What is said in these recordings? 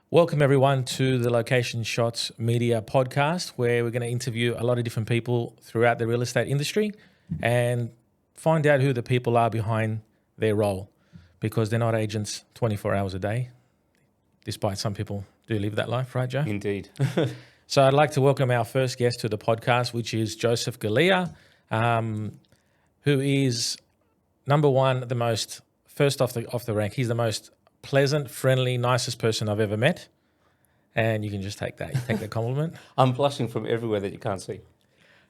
Welcome everyone to the Location Shots Media podcast, where we're going to interview a lot of different people throughout the real estate industry and find out who the people are behind their role, because they're not agents 24 hours a day, despite some people do live that life, right, Joe? Indeed. So I'd like to welcome our first guest to the podcast, which is Joseph Galea, who is number one, the most first off the rank. He's the most pleasant, friendly, nicest person I've ever met. And you can just take that compliment. I'm blushing from everywhere that you can't see.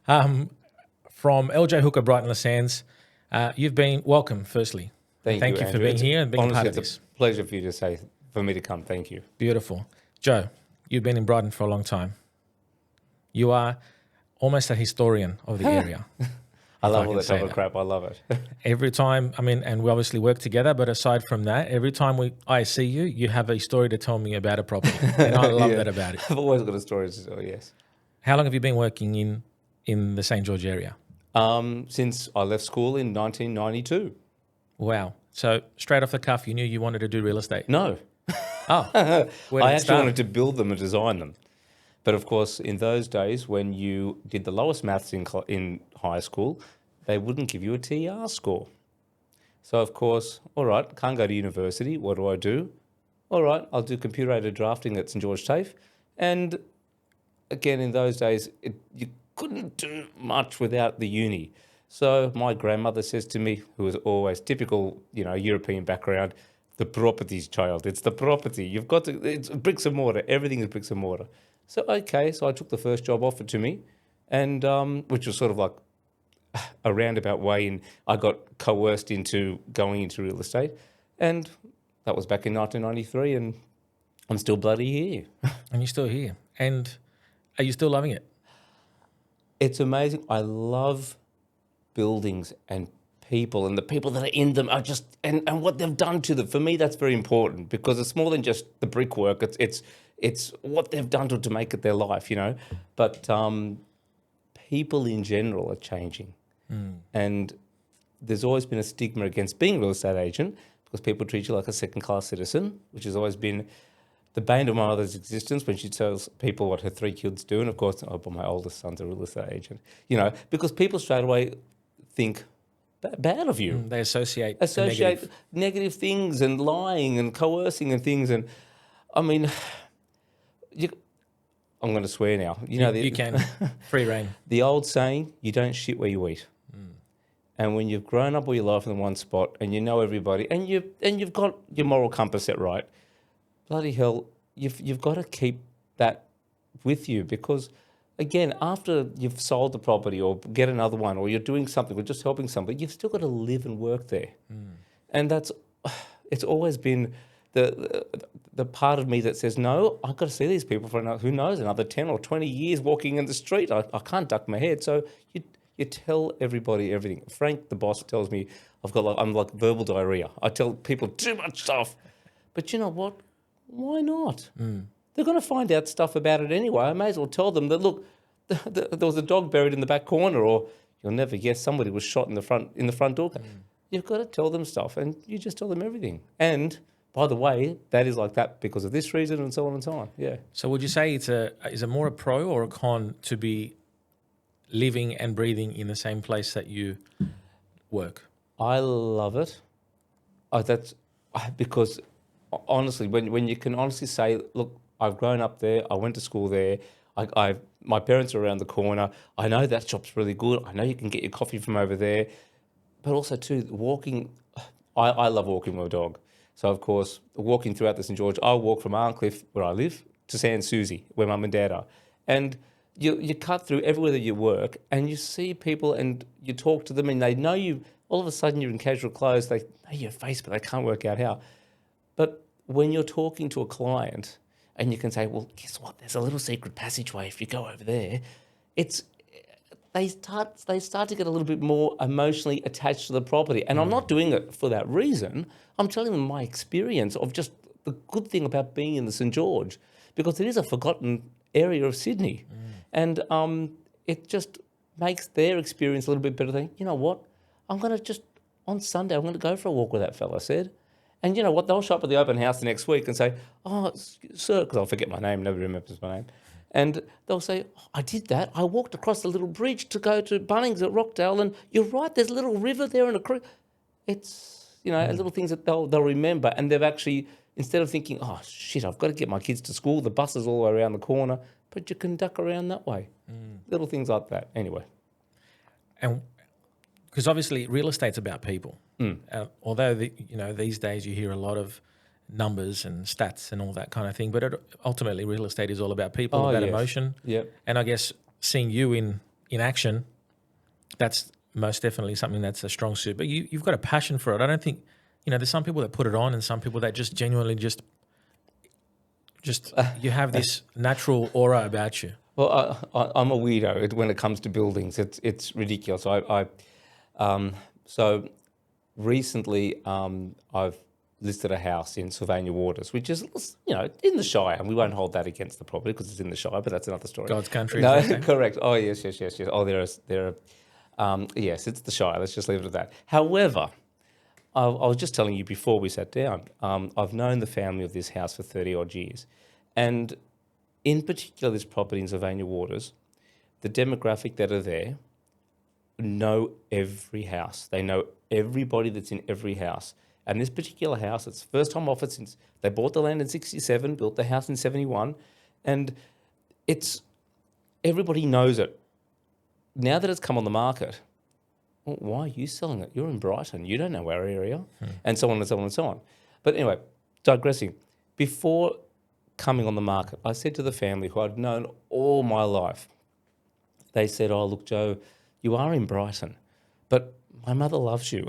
From LJ Hooker, Brighton, Sands, you've been welcome, firstly. Thank you, for Andrew. being here and being honestly, part of it's this. a pleasure for me to come. Thank you. Beautiful. Joe, you've been in Brighton for a long time. You are almost a historian of the area. I love all that type of crap. I love it. Every time, and we obviously work together, but aside from that, every time I see you, you have a story to tell me about a property. And I love that about it. I've always got a story to tell, yes. How long have you been working in the St. George area? Since I left school in 1992. Wow. So straight off the cuff, you knew you wanted to do real estate? No. Oh. I actually wanted to build them and design them. But of course, in those days, when you did the lowest maths in high school, they wouldn't give you a TR score. So of course, all right, can't go to university. What do? All right, I'll do computer-aided drafting at St. George TAFE. And again, in those days, you couldn't do much without the uni. So my grandmother says to me, who was always typical, European background, the property's child. It's the property. It's bricks and mortar. Everything is bricks and mortar. So, okay, so I took the first job offered to me, and which was sort of like a roundabout way, and I got coerced into going into real estate. And that was back in 1993, and I'm still bloody here. And you're still here. And are you still loving it? It's amazing. I love buildings and people, and the people that are in them are just, and what they've done to them. For me, that's very important, because it's more than just the brickwork. It's what they've done to make it their life, But people in general are changing. And there's always been a stigma against being a real estate agent, because people treat you like a second-class citizen, which has always been the bane of my mother's existence when she tells people what her 3 kids do. And of course, my oldest son's a real estate agent, because people straight away think bad of you. They associate negative things and lying and coercing and things. And I mean, I'm going to swear now. You can. Free reign. The old saying, you don't shit where you eat. And when you've grown up all your life in one spot and you know everybody and you've got your moral compass set right, bloody hell, you've got to keep that with you, because again, after you've sold the property or get another one, or you're doing something or just helping somebody, you've still got to live and work there. And it's always been the part of me that says, no, I've got to see these people for another 10 or 20 years walking in the street. I can't duck my head. So you tell everybody everything. Frank, the boss, tells me I'm like verbal diarrhea. I tell people too much stuff. But you know what? Why not? They're going to find out stuff about it anyway. I may as well tell them that, look, there was a dog buried in the back corner, or you'll never guess somebody was shot in the front door. You've got to tell them stuff, and you just tell them everything. And by the way, that is like that because of this reason, and so on and so on. Yeah. So would you say is it more a pro or a con to be living and breathing in the same place that you work? I love it. Because honestly, when you can honestly say, look, I've grown up there, I went to school there, my parents are around the corner, I know that shop's really good, I know you can get your coffee from over there, but also too, walking, I love walking with a dog. So of course, walking throughout the St. George, I'll walk from Arncliffe, where I live, to Sans Souci, where mum and dad are. And you cut through everywhere that you work, and you see people and you talk to them, and they know you. All of a sudden you're in casual clothes, they know your face, but they can't work out how. But when you're talking to a client and you can say, well, guess what? There's a little secret passageway if you go over there. They start to get a little bit more emotionally attached to the property. And I'm not doing it for that reason. I'm telling them my experience of just the good thing about being in the St. George, because it is a forgotten area of Sydney. And it just makes their experience a little bit better. Think, you know what? I'm going to just, on Sunday, I'm going to go for a walk with that fella, said. And you know what? They'll show up at the open house the next week and say, "Oh, sir," because I'll forget my name. Nobody remembers my name. And they'll say, oh, "I did that. I walked across the little bridge to go to Bunnings at Rockdale, and you're right. There's a little river there and a creek." It's little things that they'll remember, and they've actually, instead of thinking, "Oh shit, I've got to get my kids to school. The bus is all the way around the corner," but you can duck around that way. Little things like that. Anyway. And because obviously real estate's about people. Although these days you hear a lot of numbers and stats and all that kind of thing, but ultimately real estate is all about people, about emotion. Yep. And I guess seeing you in action, that's most definitely something that's a strong suit. But you've got a passion for it. I don't think there's some people that put it on and some people that just genuinely just you have this natural aura about you. Well, I'm a weirdo when it comes to buildings. It's ridiculous. So recently I've listed a house in Sylvania Waters, which is in the Shire, and we won't hold that against the property because it's in the Shire, but that's another story. God's country. No, correct. Oh yes. Oh, yes, it's the Shire. Let's just leave it at that. However, I was just telling you before we sat down. I've known the family of this house for 30 odd years, and in particular, this property in Sylvania Waters, the demographic that are there know every house. They know everybody that's in every house. And this particular house, it's first time offer since they bought the land in 67, built the house in 71, and everybody knows it. Now that it's come on the market, well, why are you selling it? You're in Brighton. You don't know our area, and so on and so on and so on. But anyway, digressing. Before coming on the market, I said to the family who I'd known all my life, they said, "Oh, look, Joe, you are in Brighton, but my mother loves you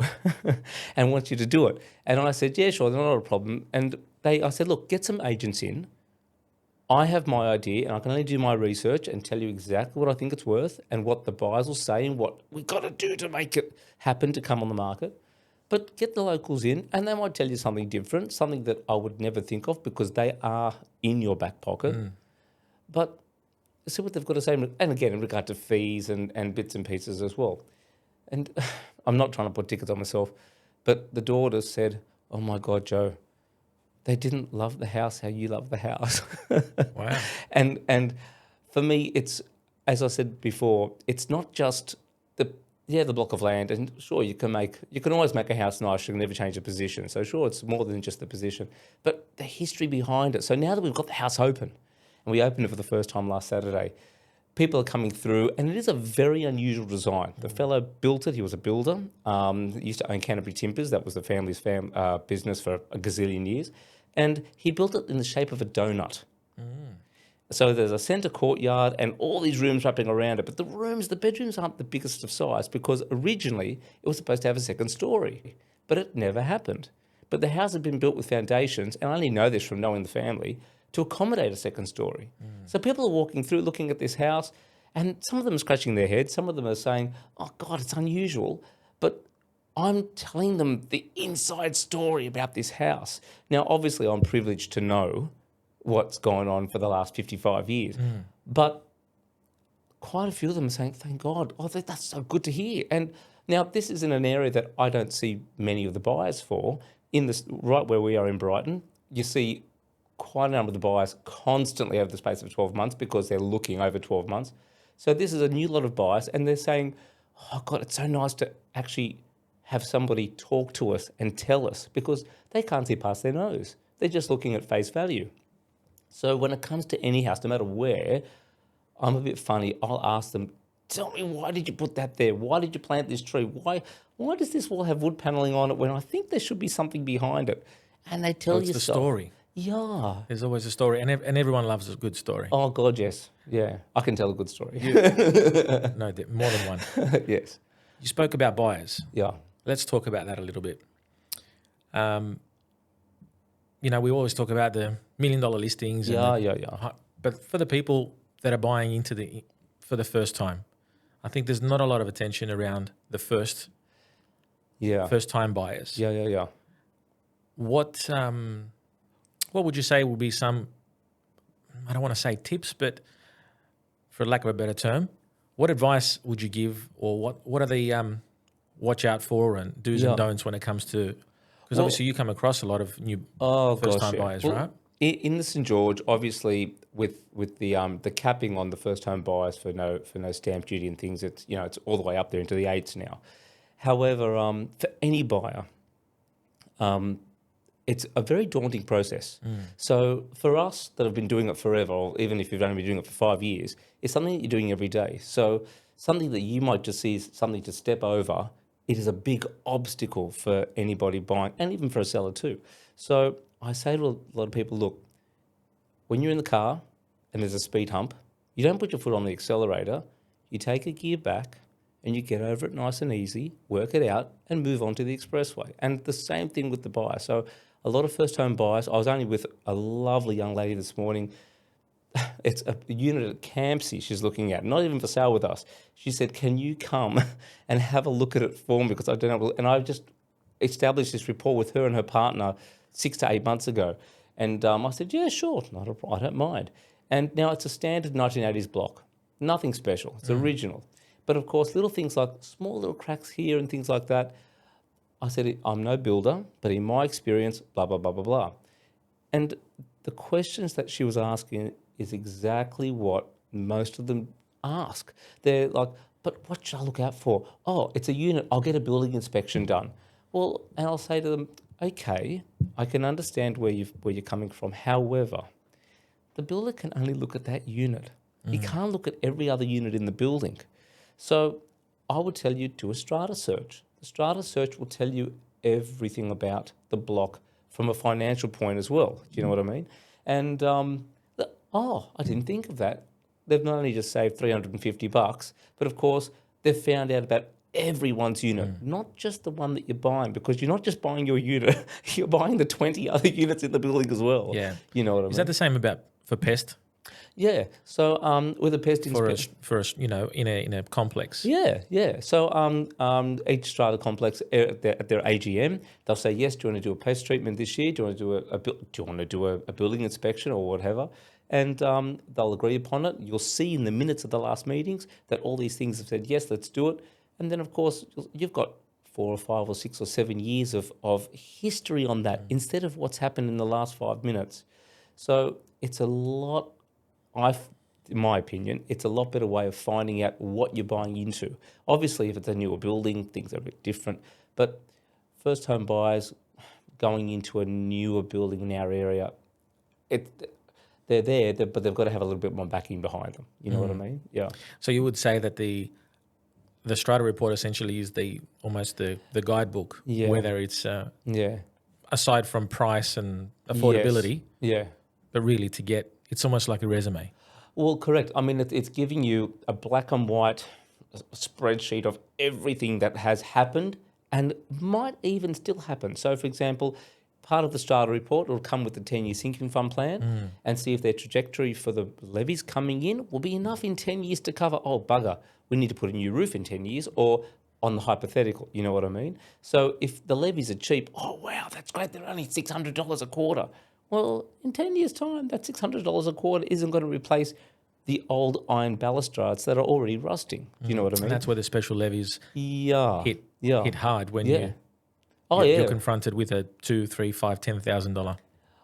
and wants you to do it." And I said, "Yeah, sure, not a problem." And I said, "Look, get some agents in. I have my idea and I can only do my research and tell you exactly what I think it's worth and what the buyers will say and what we got to do to make it happen to come on the market. But get the locals in and they might tell you something different, something that I would never think of because they are in your back pocket. But see what they've got to say. And again, in regard to fees and bits and pieces as well." And I'm not trying to put tickets on myself, but the daughters said, "Oh my God, Joe, they didn't love the house how you love the house." Wow. And for me, it's, as I said before, it's not just the block of land. And sure, you can always make a house nice. You can never change the position. So sure, it's more than just the position, but the history behind it. So now that we've got the house open, and we opened it for the first time last Saturday, people are coming through, and it is a very unusual design. The fellow built it. He was a builder. He used to own Canterbury Timbers. That was the family's business for a gazillion years. And he built it in the shape of a donut. So there's a centre courtyard and all these rooms wrapping around it. But the bedrooms aren't the biggest of size because originally it was supposed to have a second story, but it never happened. But the house had been built with foundations, and I only know this from knowing the family, to accommodate a second story. So people are walking through looking at this house, and some of them are scratching their heads, some of them are saying, "Oh God, it's unusual," but I'm telling them the inside story about this house. Now, obviously, I'm privileged to know what's gone on for the last 55 years, but quite a few of them are saying, "Thank God, oh, that's so good to hear." And now this is in an area that I don't see many of the buyers for. Right where we are in Brighton, you see quite a number of the buyers constantly over the space of 12 months because they're looking over 12 months. So this is a new lot of buyers, and they're saying, "Oh God, it's so nice to actually have somebody talk to us and tell us," because they can't see past their nose. They're just looking at face value. So when it comes to any house, no matter where, I'm a bit funny. I'll ask them, "Tell me, why did you put that there? Why did you plant this tree? Why does this wall have wood paneling on it when I think there should be something behind it?" And they tell you the story. Yeah. There's always a story, and everyone loves a good story. Oh God, yes. Yeah, I can tell a good story. No, more than one. Yes. You spoke about buyers. Yeah. Let's talk about that a little bit. We always talk about the $1 million listings. Yeah. But for the people that are buying into for the first time, I think there's not a lot of attention around the first time buyers. Yeah. What would you say would be some, I don't want to say tips, but for lack of a better term, what advice would you give, or what are the watch out for and do's and don'ts when it comes to Because obviously you come across a lot of new first-time buyers, Well, right? In the St George, obviously, with the capping on the first home buyers for no stamp duty and things, it's all the way up there into the eights now. However, for any buyer, it's a very daunting process. So for us that have been doing it forever, or even if you've only been doing it for 5 years, it's something that you're doing every day. So something that you might just see as something to step over, it is a big obstacle for anybody buying, and even for a seller too. So I say to a lot of people, look, when you're in the car and there's a speed hump, you don't put your foot on the accelerator, you take a gear back and you get over it nice and easy, work it out and move on to the expressway. And the same thing with the buyer. So a lot of first home buyers, I was only with a lovely young lady this morning. It's a unit at Campsie she's looking at, not even for sale with us. She said, can you come and have a look at it for me? Because I don't know. And I just established this rapport with her and her partner 6 to 8 months ago. And I said, yeah, sure, I don't mind. And now it's a standard 1980s block. Nothing special. It's original. But of course, little things like small little cracks here and things like that. I said, I'm no builder, but in my experience, blah, blah, blah, blah, blah. And the questions that she was asking is exactly what most of them ask. They're like, but what should I look out for? Oh, it's a unit. I'll get a building inspection done. Well, and I'll say to them, okay, I can understand where you're coming from. However, the builder can only look at that unit. He can't look at every other unit in the building. So I would tell you, do a strata search. The strata search will tell you everything about the block from a financial point as well. Do you know what I mean? And, I didn't think of that. They've not only just saved $350, but of course, they've found out about everyone's unit, not just the one that you're buying, because you're not just buying your unit, you're buying the 20 other units in the building as well. Yeah. You know what I mean? Is that the same for pest? Yeah. So with a pest inspection, in a complex. Yeah. So each strata complex at their AGM, they'll say, yes, do you want to do a pest treatment this year? Do you want to do a building inspection or whatever? And they'll agree upon it. You'll see in the minutes of the last meetings that all these things have said, yes, let's do it. And then, of course, you've got 4 or 5 or 6 or 7 years of history on that instead of what's happened in the last 5 minutes. So it's a lot, in my opinion, it's a lot better way of finding out what you're buying into. Obviously, if it's a newer building, things are a bit different. But first home buyers going into a newer building in our area, they're there, but they've got to have a little bit more backing behind them. You know what I mean? Yeah. So you would say that the strata report essentially is almost the guidebook, whether it's aside from price and affordability, but really it's almost like a resume. Well, correct. I mean, it's giving you a black and white spreadsheet of everything that has happened and might even still happen. So, for example, part of the strata report will come with the 10-year sinking fund plan and see if their trajectory for the levies coming in will be enough in 10 years to cover, oh, bugger, we need to put a new roof in 10 years, or on the hypothetical, you know what I mean? So if the levies are cheap, oh, wow, that's great, they're only $600 a quarter. Well, in 10 years' time, that $600 a quarter isn't going to replace the old iron balustrades that are already rusting. Do you know what I mean? And that's where the special levies hit hard when you're confronted with a $2,000, $3,000, $5,000,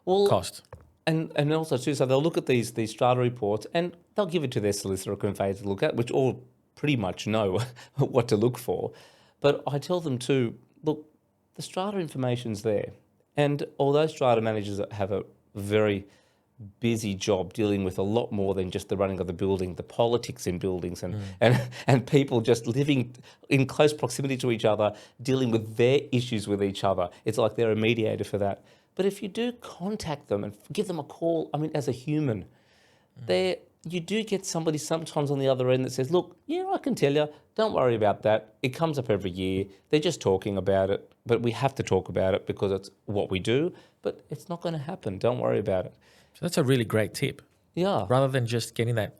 $10,000 cost. And also too, so they'll look at these strata reports and they'll give it to their solicitor or conveyor to look at, which all pretty much know what to look for. But I tell them too, look, the strata information's there. And although strata managers have a very busy job dealing with a lot more than just the running of the building, the politics in buildings and people just living in close proximity to each other, dealing with their issues with each other. It's like they're a mediator for that. But if you do contact them and give them a call, I mean, as a human, you do get somebody sometimes on the other end that says, look, yeah, I can tell you, don't worry about that. It comes up every year. They're just talking about it, but we have to talk about it because it's what we do, but it's not going to happen. Don't worry about it. So that's a really great tip. Yeah. Rather than just getting that,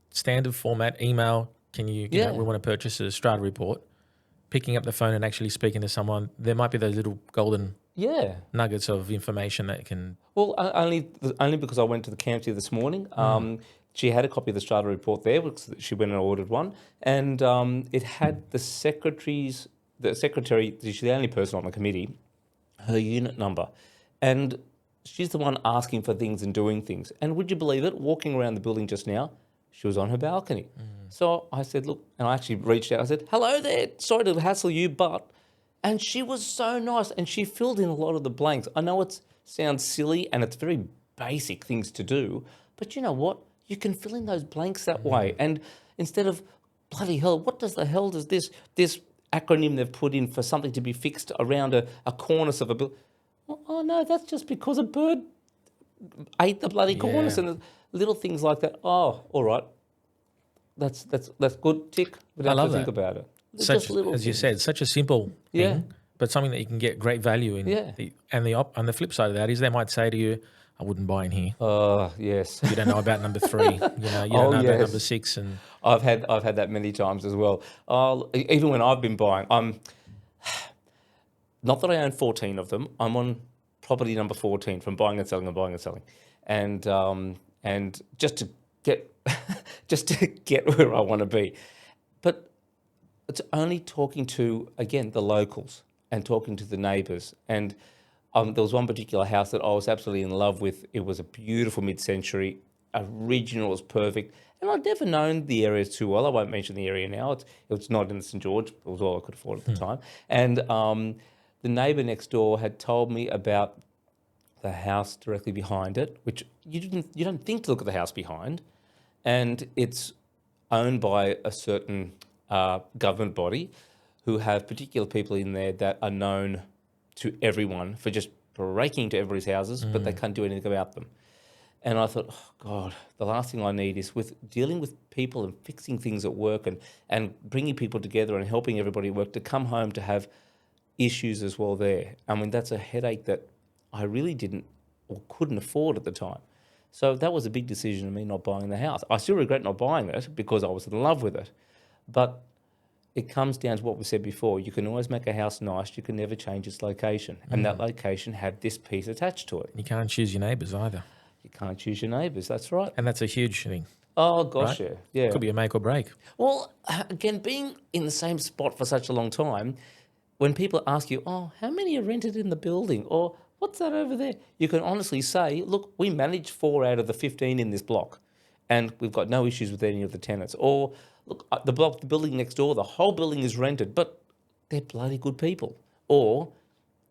standard format email, we want to purchase a strata report, picking up the phone and actually speaking to someone, there might be those little golden nuggets of information that can... Well, only because I went to the Campsie this morning. She had a copy of the strata report there, because she went and ordered one, and it had the secretary, she's the only person on the committee, her unit number. And she's the one asking for things and doing things. And would you believe it? Walking around the building just now, she was on her balcony. So I said, look, and I actually reached out. I said, hello there. Sorry to hassle you, but... And she was so nice, and she filled in a lot of the blanks. I know it sounds silly, and it's very basic things to do, but you know what? You can fill in those blanks that way. And instead of, bloody hell, what does the hell does this acronym they've put in for something to be fixed around a cornice of a building? Oh, no, that's just because a bird ate the bloody cornice, and little things like that. Oh, all right. That's good, tick. We don't I have love to think that. about it. It's Such, just little as you things. said, such a simple Yeah. thing, but something that you can get great value in. Yeah. And the flip side of that is they might say to you, I wouldn't buy in here. Oh, yes. You don't know about number 3. You don't Oh, know about yes. number 6. And I've had that many times as well. Even when I've been buying, not that I own 14 of them. I'm on property number 14 from buying and selling, and just to get where I want to be. But it's only talking to, again, the locals and talking to the neighbours. And there was one particular house that I was absolutely in love with. It was a beautiful mid-century. Original, was perfect. And I'd never known the area too well. I won't mention the area now. It's not in the St. George. It was all I could afford at the time. And the neighbour next door had told me about the house directly behind it, which you don't think to look at the house behind. And it's owned by a certain government body who have particular people in there that are known to everyone for just breaking into everybody's houses, but they can't do anything about them. And I thought, oh, God, the last thing I need is with dealing with people and fixing things at work and bringing people together and helping everybody at work to come home to have issues as well there. I mean, that's a headache that I really didn't or couldn't afford at the time. So that was a big decision of me not buying the house. I still regret not buying it because I was in love with it. But it comes down to what we said before. You can always make a house nice. You can never change its location. And that location had this piece attached to it. you can't choose your neighbours either. You can't choose your neighbours. That's right. And that's a huge thing. Oh, gosh, Right? yeah. Could be a make or break. Well, again, being in the same spot for such a long time, when people ask you, oh, how many are rented in the building? Or what's that over there? You can honestly say, look, we manage 4 out of the 15 in this block, and we've got no issues with any of the tenants. Or, look, the building next door, the whole building is rented, but they're bloody good people. Or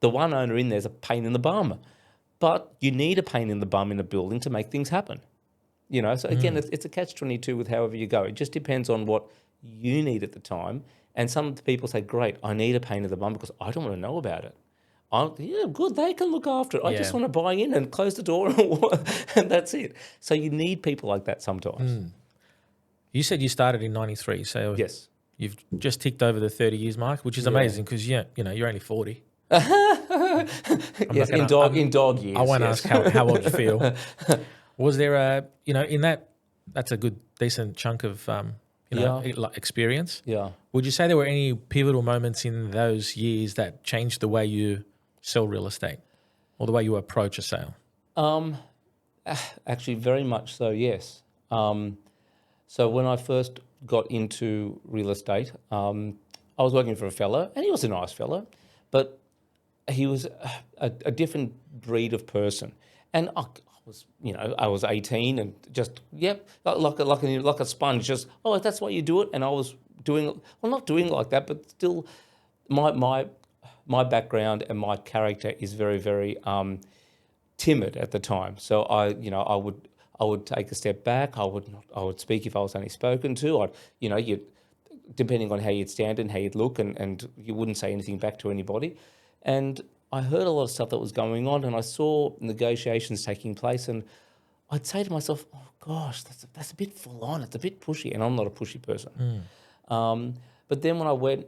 the one owner in there's a pain in the bum. But you need a pain in the bum in a building to make things happen. You know, so again, it's a catch-22 with however you go. It just depends on what you need at the time. And some people say, great, I need a pain in the bum because I don't want to know about it. Yeah, good, they can look after it. I just want to buy in and close the door and that's it. So you need people like that sometimes. You said you started in 93, so Yes. you've just ticked over the 30 years mark, which is amazing because, you're only 40. Yes, in dog years. I won't yes. ask how old you feel. Was there that's a good, decent chunk of, experience. Yeah. Would you say there were any pivotal moments in those years that changed the way you sell real estate or the way you approach a sale? Actually, very much so, yes. So when I first got into real estate, I was working for a fellow, and he was a nice fellow, but he was a different breed of person. And I was 18 and just, like a sponge, just, oh, that's why you do it. And I was doing, well, not doing like that, but still my background and my character is very, very timid at the time. So I would take a step back. I would speak if I was only spoken to. Depending on how you'd stand and how you'd look, and you wouldn't say anything back to anybody. And I heard a lot of stuff that was going on, and I saw negotiations taking place, and I'd say to myself, oh gosh, that's a bit full on. It's a bit pushy, and I'm not a pushy person. But then when I went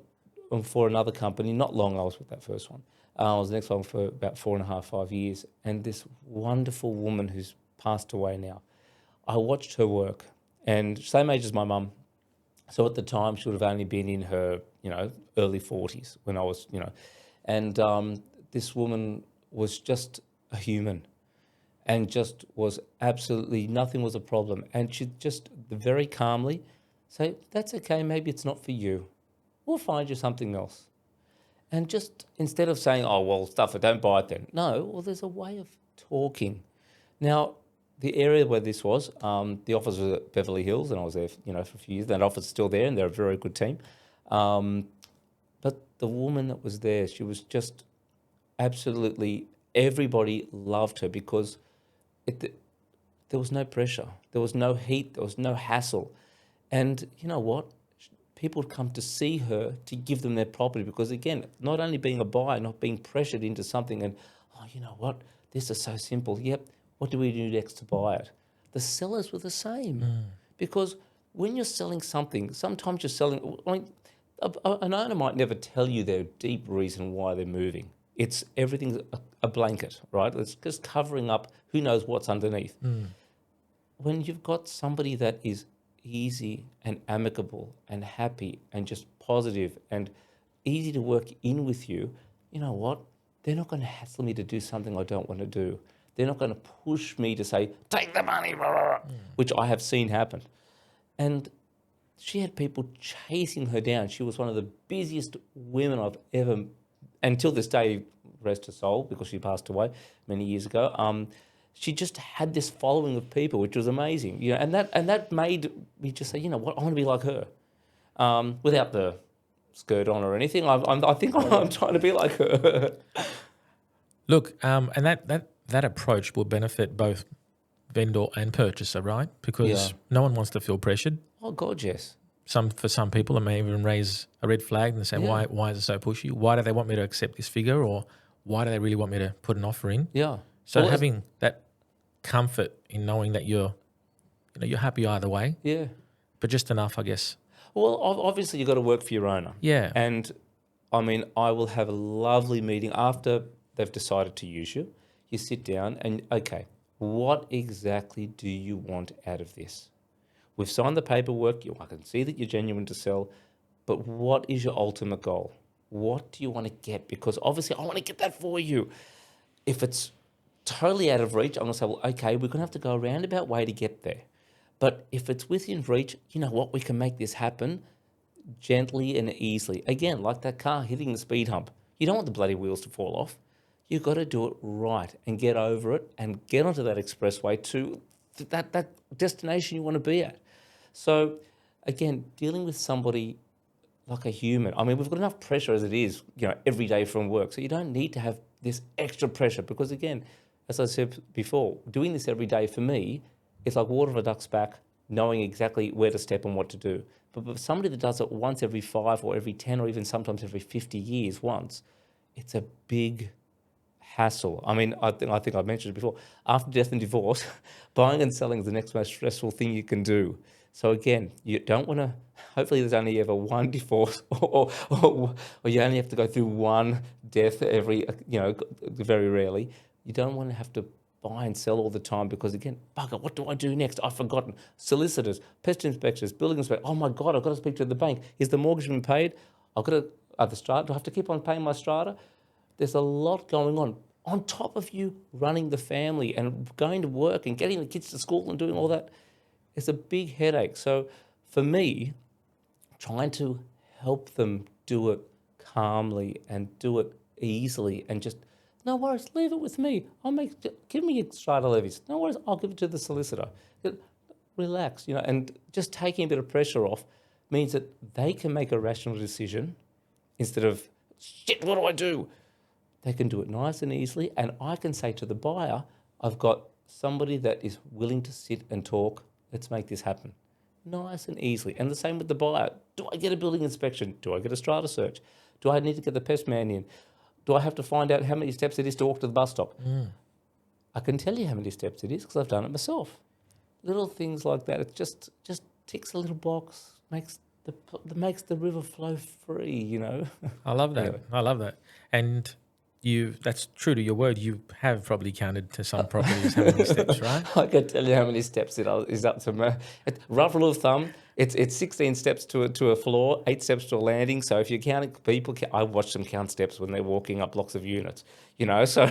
for another company, not long I was with that first one. I was the next one for about 4.5, 5 years, and this wonderful woman who's passed away now, I watched her work, and same age as my mum. So at the time, she would have only been in her, early 40s when I was, and this woman was just a human and just was absolutely, nothing was a problem. And she'd just very calmly say, that's okay, maybe it's not for you. We'll find you something else. And just instead of saying, oh, well, stuff it, don't buy it then. No, well, there's a way of talking. Now, the area where this was, the office was at Beverly Hills, and I was there, for a few years. That office is still there, and they're a very good team. But the woman that was there, she was just absolutely, everybody loved her because there was no pressure. There was no heat. There was no hassle. And you know what? People would come to see her to give them their property because, again, not only being a buyer, not being pressured into something and, oh, you know what? This is so simple. Yep. What do we do next to buy it? The sellers were the same because when you're selling something, sometimes you're selling, an owner might never tell you their deep reason why they're moving. Everything's a blanket, right? It's just covering up who knows what's underneath. When you've got somebody that is easy and amicable and happy and just positive and easy to work in with you, you know what? They're not going to hassle me to do something I don't want to do. They're not going to push me to say, take the money, which I have seen happen. And she had people chasing her down. She was one of the busiest women I've ever, until this day, rest her soul, because she passed away many years ago. She just had this following of people, which was amazing. And that made me just say, you know what, I want to be like her, without the skirt on or anything. I think I'm trying to be like her. Look, and that approach will benefit both vendor and purchaser, right? Because no one wants to feel pressured. Oh God, yes. For some people, it may even raise a red flag and say, why is it so pushy? Why do they want me to accept this figure, or why do they really want me to put an offer in? Yeah. So having that comfort in knowing that you're happy either way. Yeah. But just enough, I guess. Well, obviously you've got to work for your owner. Yeah. And I mean, I will have a lovely meeting after they've decided to use you. You sit down and, okay, what exactly do you want out of this? We've signed the paperwork. I can see that you're genuine to sell, but what is your ultimate goal? What do you want to get? Because obviously I want to get that for you. If it's totally out of reach, I'm going to say, well, okay, we're going to have to go a roundabout way to get there. But if it's within reach, you know what, we can make this happen gently and easily. Again, like that car hitting the speed hump. You don't want the bloody wheels to fall off. You've got to do it right and get over it and get onto that expressway to that destination you want to be at. So, again, dealing with somebody like a human. I mean, we've got enough pressure as it is, every day from work. So you don't need to have this extra pressure because, again, as I said before, doing this every day for me is like water off a duck's back, knowing exactly where to step and what to do. But for somebody that does it once every 5 or every 10 or even sometimes every 50 years once, it's a big hassle. I mean, I think I've mentioned it before. After death and divorce, buying and selling is the next most stressful thing you can do. So again, you don't want to, hopefully there's only ever one divorce or you only have to go through one death every, very rarely. You don't want to have to buy and sell all the time because, again, bugger, what do I do next? I've forgotten. Solicitors, pest inspectors, building inspectors. Oh my God, I've got to speak to the bank. Is the mortgage been paid? I've got to, the strata, do I have to keep on paying my strata? There's a lot going on top of you running the family and going to work and getting the kids to school and doing all that. It's a big headache. So for me, trying to help them do it calmly and do it easily and just, no worries, leave it with me. Give me your strata levies. No worries, I'll give it to the solicitor. Relax, and just taking a bit of pressure off means that they can make a rational decision instead of, shit, what do I do? They can do it nice and easily, and I can say to the buyer, I've got somebody that is willing to sit and talk. Let's make this happen. Nice and easily. And the same with the buyer. Do I get a building inspection? Do I get a strata search? Do I need to get the pest man in? Do I have to find out how many steps it is to walk to the bus stop? I can tell you how many steps it is because I've done it myself. Little things like that. It just ticks a little box, makes the river flow free, I love that. Anyway. I love that. And that's true to your word. You have probably counted to some properties how many steps, right? I can tell you how many steps it is up to. Rough rule of thumb, it's 16 steps to a floor, 8 steps to a landing. So if you're counting people, I watch them count steps when they're walking up blocks of units, so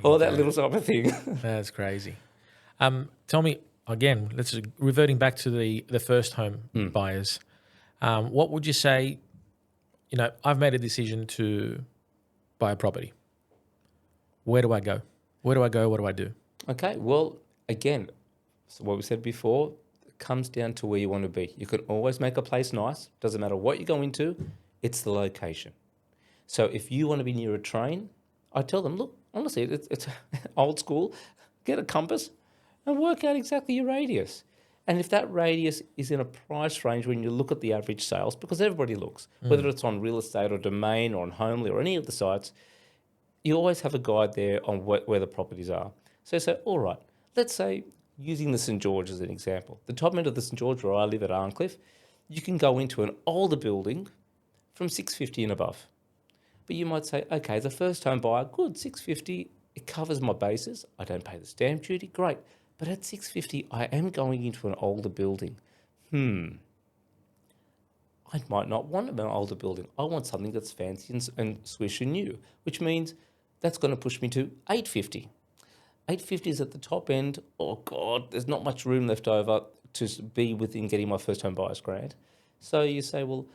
all that little type of thing. That's crazy. Tell me, again, reverting back to the first home buyers, what would you say I've made a decision to buy a property. Where do I go? Where do I go? What do I do? Okay, well, again, so what we said before, it comes down to where you want to be. You can always make a place nice. Doesn't matter what you go into, it's the location. So if you want to be near a train, I tell them, look, honestly, it's old school. Get a compass and work out exactly your radius. And if that radius is in a price range when you look at the average sales, because everybody looks, whether it's on real estate or Domain or on Homely or any of the sites, you always have a guide there on where the properties are. So you say, all right, let's say, using the St. George as an example, the top end of the St. George where I live at Arncliffe, you can go into an older building from 650 and above. But you might say, okay, the first home buyer, good, 650, it covers my bases. I don't pay the stamp duty, great. But at 650, I am going into an older building. I might not want an older building. I want something that's fancy and swish and new, which means that's going to push me to 850. 850 is at the top end. Oh, God, there's not much room left over to be within getting my first home buyer's grant. So you say, well,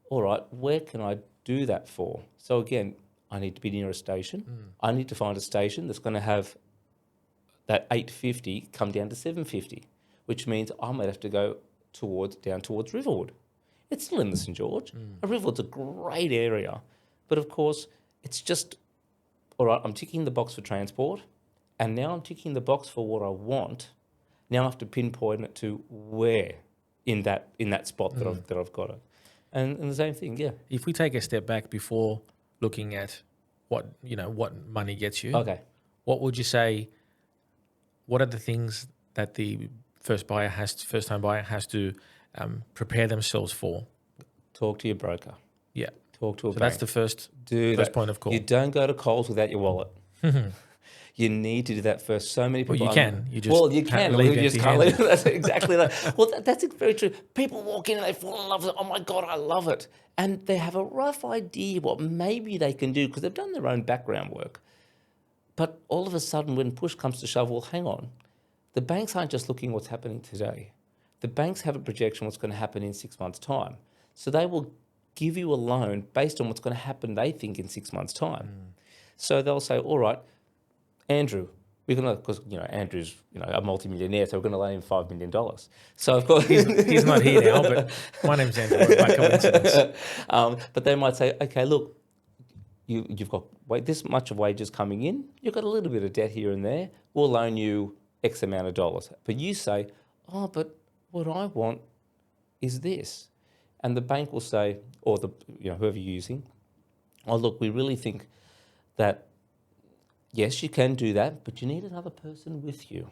all right, where can I do that for? So again, I need to be near a station. I need to find a station that's going to have that 850 come down to 750, which means I might have to go down towards Riverwood. It's still in the St. George. Riverwood's a great area. But of course, it's just, all right, I'm ticking the box for transport, and now I'm ticking the box for what I want. Now I have to pinpoint it to where in that spot that I've got it. And the same thing, yeah. If we take a step back before looking at what money gets you, Okay. what would you say? What are the things that the first time buyer has to prepare themselves for? Talk to your broker. Yeah. Talk to a So bank. that's the first That. point of call. You don't go to Coles without your wallet. You need to do that first. So many people. Well, you can. You just you can. leave You just can't empty-handed. leave. That's exactly that. Well, that's very true. People walk in and they fall in love with it. Oh my God, I love it. And they have a rough idea what maybe they can do because they've done their own background work. But all of a sudden, when push comes to shove, well, hang on. The banks aren't just looking at what's happening today. The banks have a projection what's going to happen in 6 months' time. So they will give you a loan based on what's going to happen, they think, in 6 months' time. So they'll say, all right, Andrew, we're going to, because, Andrew's, a multimillionaire, so we're going to loan him $5 million. So, of course... He's not here now, but my name's Andrew by coincidence. But they might say, okay, look, you've got this much of wages coming in, you've got a little bit of debt here and there, we'll loan you X amount of dollars. But you say, oh, but what I want is this. And the bank will say, or whoever you're using, oh, look, we really think that, yes, you can do that, but you need another person with you.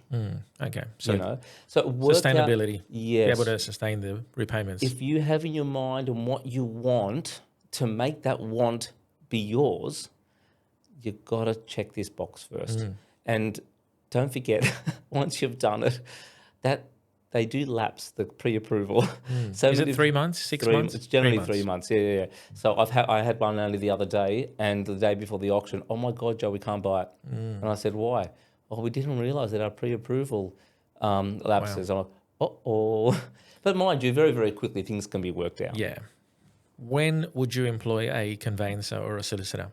Okay. So, so work sustainability. out, yes, be able to sustain the repayments. If you have in your mind and what you want to make that want be yours, you've got to check this box first. And don't forget, once you've done it, that they do lapse the pre-approval. So is it 3 months, 6 months? It's generally 3 months. Yeah. So I had one only the other day, and the day before the auction, oh my God, Joe, we can't buy it. And I said, why? Oh, we didn't realise that our pre-approval lapses. Wow. I'm like, uh-oh. But mind you, very, very quickly things can be worked out. Yeah. When would you employ a conveyancer or a solicitor?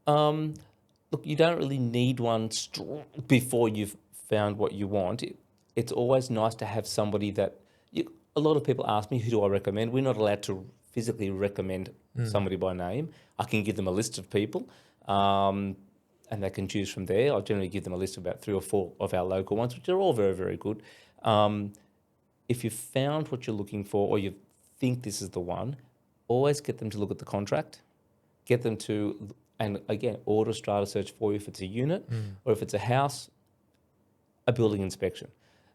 Look, you don't really need one before you've found what you want. It's always nice to have somebody that... a lot of people ask me, who do I recommend? We're not allowed to physically recommend somebody by name. I can give them a list of people and they can choose from there. I'll generally give them a list of about 3 or 4 of our local ones, which are all very, very good. If you've found what you're looking for or you think this is the one, always get them to look at the contract. Get them to... And again, order a strata search for you if it's a unit or if it's a house, a building inspection.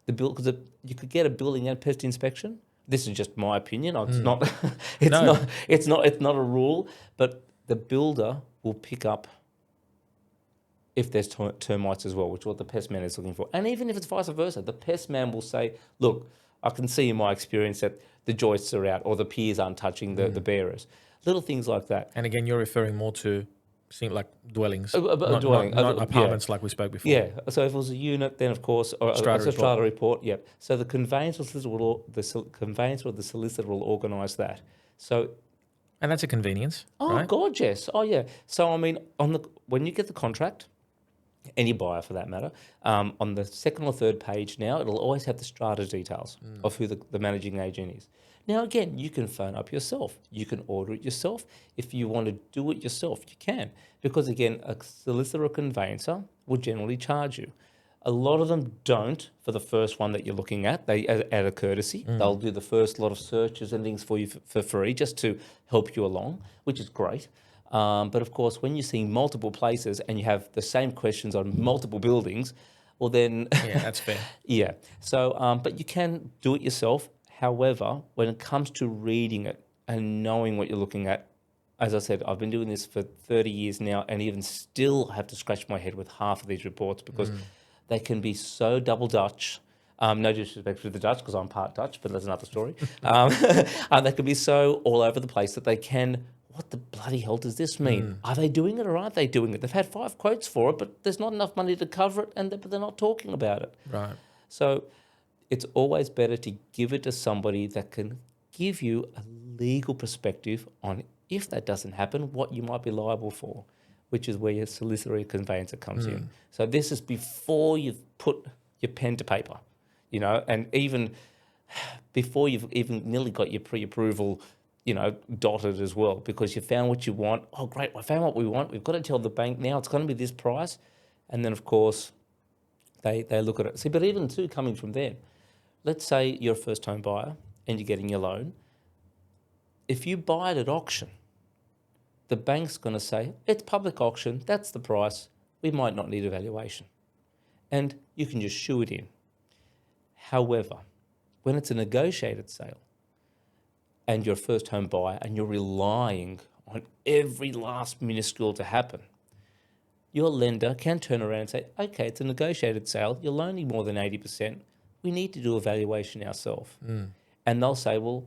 Because you could get a building and pest inspection. This is just my opinion. It's not. It's not a rule. But the builder will pick up if there's termites as well, which is what the pest man is looking for. And even if it's vice versa, the pest man will say, "Look, I can see in my experience that the joists are out or the piers aren't touching the bearers." Little things like that. And again, you're referring more to like dwellings, not apartments like we spoke before. Yeah. So if it was a unit, then of course, or strata a strata report. Yep. So the conveyancer or the solicitor will organise that. So And that's a convenience, Oh, right? God, yes. Oh, yeah. So, I mean, when you get the contract, any buyer for that matter, on the second or third page now, it'll always have the strata details of who the managing agent is. Now, again, you can phone up yourself. You can order it yourself. If you want to do it yourself, you can. Because, again, a solicitor or conveyancer will generally charge you. A lot of them don't for the first one that you're looking at. They at a courtesy. They'll do the first lot of searches and things for you for free just to help you along, which is great. But of course, when you're seeing multiple places and you have the same questions on multiple buildings, well then, Yeah, that's fair. yeah. So, but you can do it yourself. However, when it comes to reading it and knowing what you're looking at, as I said, I've been doing this for 30 years now and even still have to scratch my head with half of these reports because they can be so double Dutch. No disrespect to the Dutch because I'm part Dutch, but that's another story. They can be so all over the place that they can, what the bloody hell does this mean? Are they doing it or aren't they doing it? They've had 5 quotes for it, but there's not enough money to cover it, but they're not talking about it. Right. So it's always better to give it to somebody that can give you a legal perspective on if that doesn't happen, what you might be liable for, which is where your solicitor or conveyancer comes in. So this is before you've put your pen to paper, and even before you've even nearly got your pre-approval, dotted as well, because you found what you want. Oh, great, I found what we want. We've got to tell the bank now it's going to be this price. And then, of course, they look at it. See, but even too, coming from there, let's say you're a first-time buyer and you're getting your loan. If you buy it at auction, the bank's going to say, it's public auction, that's the price, we might not need a valuation. And you can just shoo it in. However, when it's a negotiated sale and you're a first home buyer and you're relying on every last minuscule to happen, your lender can turn around and say, okay, it's a negotiated sale, you're loaning more than 80%, we need to do a valuation ourselves. And they'll say, well,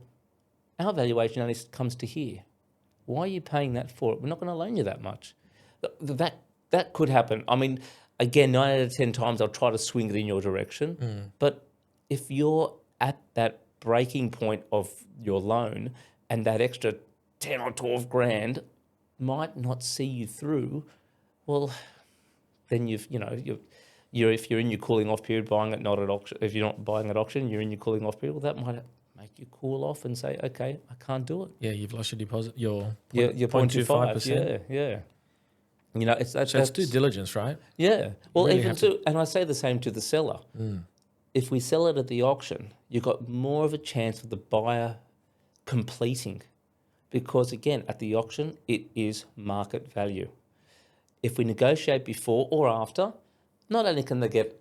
our valuation only comes to here. Why are you paying that for it? We're not going to loan you that much. That could happen. I mean, again, 9 out of 10 times I'll try to swing it in your direction. But if you're at that breaking point of your loan and that extra 10 or 12 grand might not see you through, well, then if you're in your cooling off period, buying it not at auction. If you're not buying at auction, you're in your cooling off period. Well, that might make you cool off and say, okay, I can't do it. Yeah, you've lost your deposit, your Your 0.25%. Yeah. It's that. So it's due diligence, right? Yeah. Well, really even have to- too, and I say the same to the seller. If we sell it at the auction, you've got more of a chance of the buyer completing, because again, at the auction, it is market value. If we negotiate before or after, not only can they get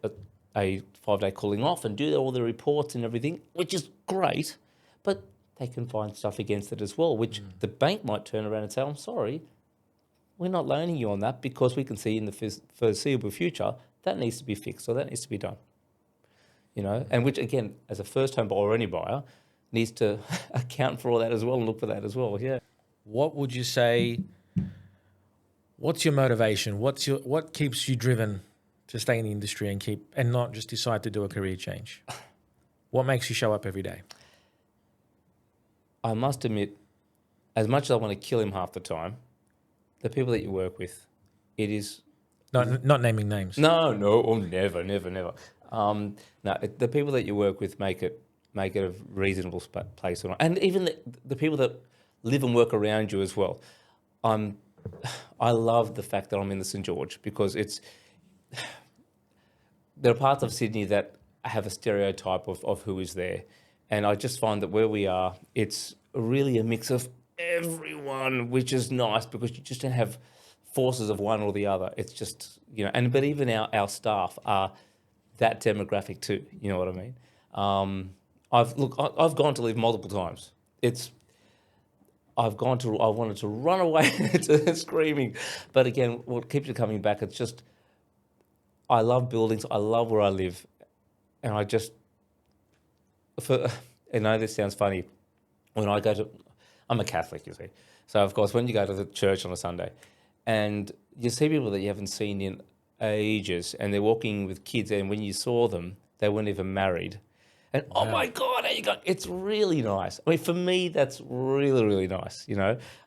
a 5-day cooling off and do all the reports and everything, which is great, but they can find stuff against it as well, which the bank might turn around and say, I'm sorry, we're not loaning you on that because we can see in the foreseeable future that needs to be fixed or that needs to be done. And which, again, as a first-home buyer or any buyer, needs to account for all that as well and look for that as well, yeah. What would you say, what's your motivation? What keeps you driven to stay in the industry and not just decide to do a career change? What makes you show up every day? I must admit, as much as I want to kill him half the time, the people that you work with, it is... Not naming names. No, never. No, the people that you work with make it a reasonable place, and even the people that live and work around you as well. I love the fact that I'm in the St. George because there are parts of Sydney that have a stereotype of who is there, and I just find that where we are, it's really a mix of everyone, which is nice because you just don't have forces of one or the other. It's just, but even our staff are that demographic too. You know what I mean? I've gone to live multiple times. I wanted to run away screaming. But again, what keeps you coming back, it's just, I love buildings. I love where I live. And I know this sounds funny. When I I'm a Catholic, you see. So of course, when you go to the church on a Sunday and you see people that you haven't seen in ages and they're walking with kids, and when you saw them, they weren't even married. And, oh my God, how you going? It's really nice. I mean, for me, that's really, really nice,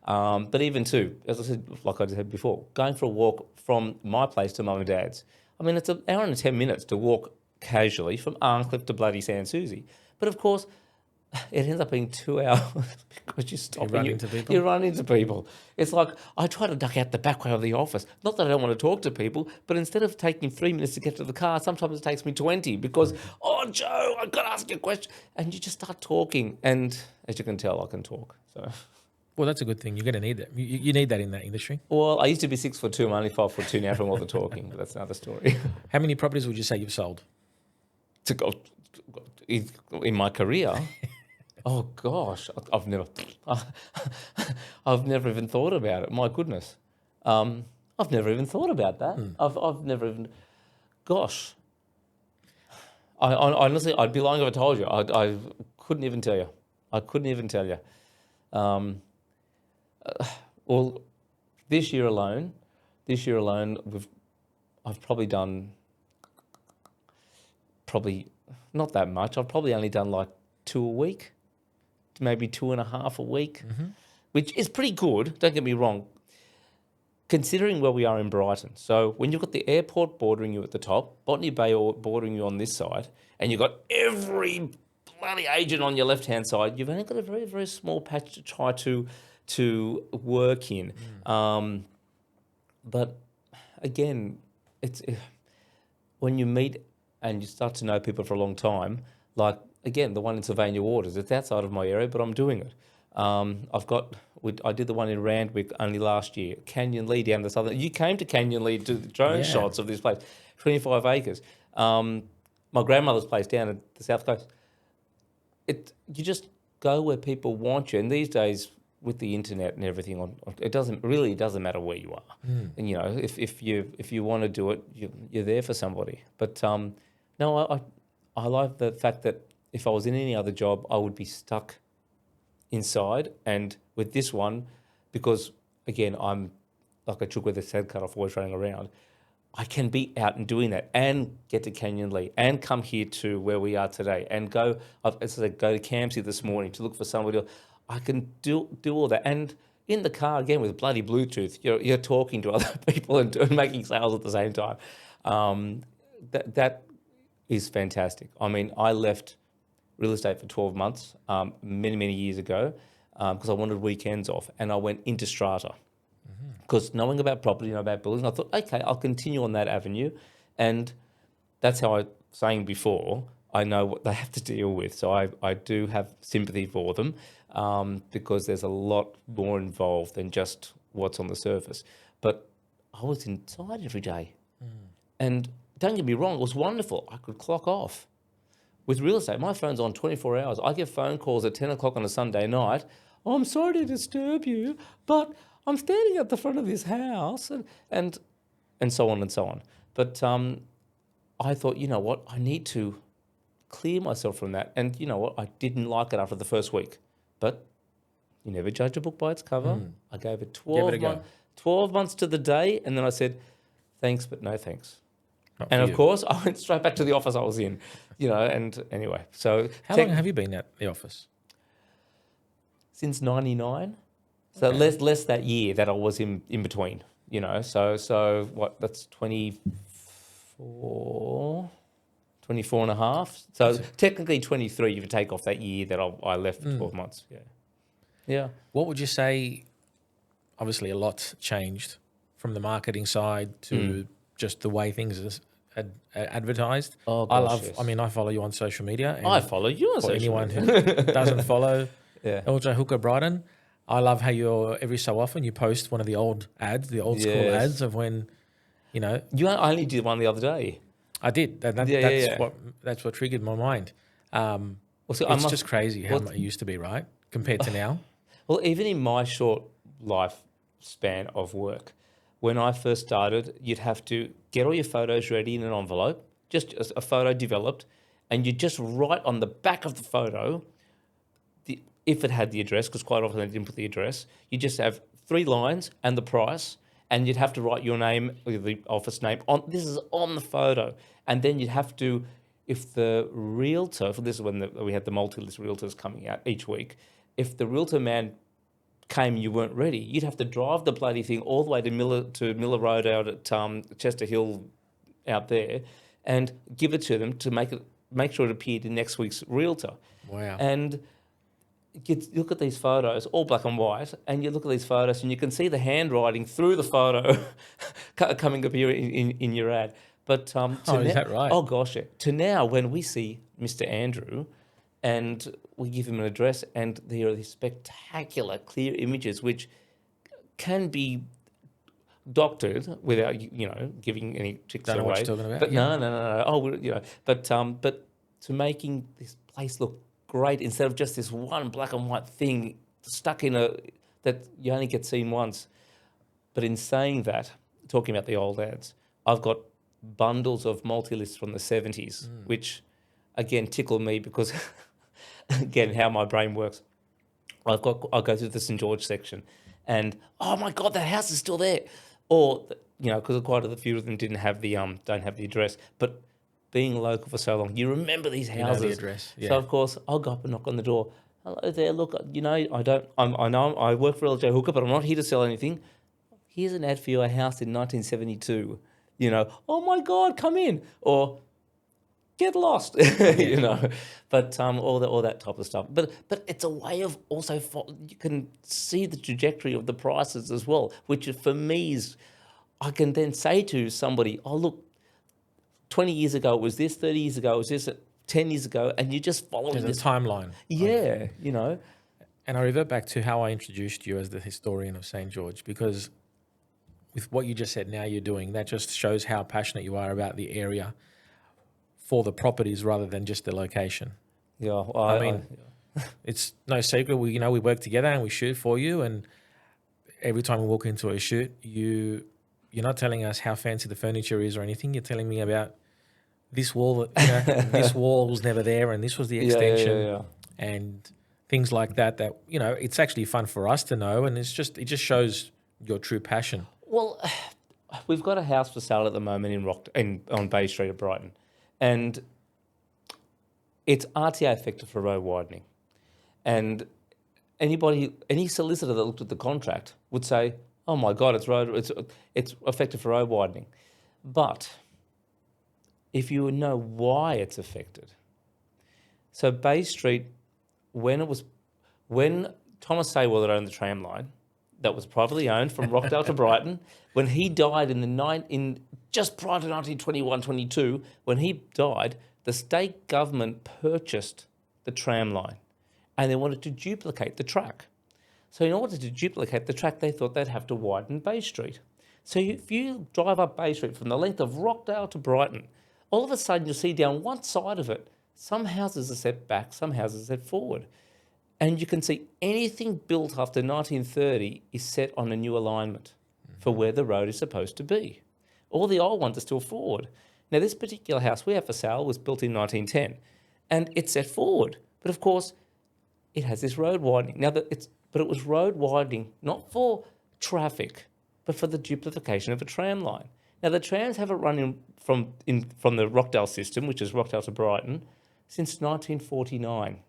But even too, as I said, like I said before, going for a walk from my place to mum and dad's, I mean, it's an hour and 10 minutes to walk casually from Arncliffe to bloody Sans Souci. But of course, it ends up being 2 hours because you stop You run into people? You run into people. It's like I try to duck out the back way of the office. Not that I don't want to talk to people, but instead of taking 3 minutes to get to the car, sometimes it takes me 20 because, oh, Joe, I've got to ask you a question. And you just start talking. And as you can tell, I can talk. So, Well, that's a good thing. You're going to need that. You need that in that industry. well, I used to be 6'2", I'm only 5'2" now from all the talking, but that's another story. How many properties would you say you've sold? To go in my career. Oh gosh, I've never even thought about it. My goodness, I've never even thought about that. I've never even. Gosh, I honestly, I'd be lying if I told you. I couldn't even tell you. I couldn't even tell you. Well, this year alone, I've probably done not that much. I've probably only done like 2 a week. Maybe 2.5 a week, which is pretty good. Don't get me wrong, considering where we are in Brighton. So when you've got the airport bordering you at the top, Botany Bay bordering you on this side, and you've got every bloody agent on your left-hand side, you've only got a very, very small patch to try to work in. But again, it's when you meet and you start to know people for a long time, like, again, the one in Sylvania Waters, it's outside of my area, but I'm doing it. I did the one in Randwick only last year. Canyon Lee down the southern. You came to Canyon Lee to the drone shots of this place, 25 acres. My grandmother's place down at the south coast. You just go where people want you, and these days with the internet and everything, it doesn't matter where you are. And if you want to do it, you're there for somebody. But no, I like the fact that if I was in any other job, I would be stuck inside. And with this one, because, again, I'm like a chook with his head cut off, always running around, I can be out and doing that and get to Canyon Lee and come here to where we are today and go to Campsie this morning to look for somebody else. I can do all that. And in the car, again, with bloody Bluetooth, you're talking to other people and making sales at the same time. That is fantastic. I mean, I left real estate for 12 months many, many years ago because I wanted weekends off, and I went into strata because knowing about property and about buildings, I thought, okay, I'll continue on that avenue. And that's how I was saying before, I know what they have to deal with. So I do have sympathy for them because there's a lot more involved than just what's on the surface. But I was inside every day. And don't get me wrong, it was wonderful. I could clock off. With real estate, my phone's on 24 hours. I get phone calls at 10 o'clock on a Sunday night. Oh, I'm sorry to disturb you, but I'm standing at the front of this house, and so on and so on. But I thought, you know what, I need to clear myself from that. And you know what, I didn't like it after the first week. But you never judge a book by its cover. I gave it 12 months to the day, and then I said, thanks, but no thanks. And of course, I went straight back to the office I was in, and anyway. So how long have you been at the office? Since 99. So less that year that I was in between, So what, that's 24 and a half. So technically 23 if you take off that year that I left for 12 months. Yeah. Yeah. What would you say, obviously a lot's changed from the marketing side to just the way things are advertised. Oh, gosh, yes. I mean, I follow you on social media. And I follow you on social anyone media. who doesn't follow LJ Hooker Brighton, I love how every so often you post one of the old ads, the old school ads of when, You only did one the other day. I did. That's what triggered my mind. It's just crazy how it used to be, right, compared to now. Well, even in my short lifespan of work, when I first started, you'd have to get all your photos ready in an envelope, just a photo developed, and you just write on the back of the photo, if it had the address, because quite often they didn't put the address, you just have 3 lines and the price, and you'd have to write your name, or the office name, this is on the photo. And then you'd have to, if the realtor, for this is when we had the multi-list realtors coming out each week, if the realtor man came and you weren't ready, you'd have to drive the bloody thing all the way to Miller Road out at Chester Hill out there and give it to them to make sure it appeared in next week's realtor. Wow. And you look at these photos, all black and white, and you look at these photos and you can see the handwriting through the photo coming up here in your ad. But is that right? Oh gosh, yeah. To now, when we see Mr. Andrew, and we give him an address, and there are these spectacular, clear images which can be doctored without giving any tricks Don't know away. what you're talking about. But yeah. no. Oh, but to making this place look great instead of just this one black and white thing stuck in that you only get seen once. But in saying that, talking about the old ads, I've got bundles of multi-lists from the 70s, which again tickle me because again how my brain works. I'll go through the St. George section and oh my God, that house is still there. Or, because quite a few of them didn't have don't have the address, but being local for so long, you remember these houses. You know the address. Yeah. So of course I'll go up and knock on the door. Hello there, look, I know I work for LJ Hooker, but I'm not here to sell anything. Here's an ad for your house in 1972. Oh my God, come in. Or get lost, But all that type of stuff. But it's a way of also you can see the trajectory of the prices as well, which for me is, I can then say to somebody, oh look, 20 years ago it was this, 30 years ago it was this, 10 years ago, and you just follow There's this a timeline. Yeah, And I revert back to how I introduced you as the historian of St. George, because with what you just said now you're doing, that just shows how passionate you are about the area for the properties rather than just the location. Yeah, it's no secret. We work together and we shoot for you, and every time we walk into a shoot, you're not telling us how fancy the furniture is or anything. You're telling me about this wall, this wall was never there, and this was the extension, and things like that. That it's actually fun for us to know, and it just shows your true passion. Well, we've got a house for sale at the moment on Bay Street at Brighton, and it's RTA effective for road widening, and any solicitor that looked at the contract would say, "Oh my God, it's effective for road widening," but if you know why it's affected. So Bay Street, when Thomas Saywell that owned the tram line, that was privately owned from Rockdale to Brighton, when he died in just prior to 1921-22, when he died, the state government purchased the tram line and they wanted to duplicate the track. So in order to duplicate the track, they thought they'd have to widen Bay Street. So if you drive up Bay Street from the length of Rockdale to Brighton, all of a sudden you'll see down one side of it, some houses are set back, some houses are set forward. And you can see anything built after 1930 is set on a new alignment for where the road is supposed to be. All the old ones are still forward. Now, this particular house we have for sale was built in 1910, and it's set forward. But of course, it has this road widening. But it was road widening not for traffic, but for the duplication of a tram line. Now, the trams haven't run from the Rockdale system, which is Rockdale to Brighton, since 1949.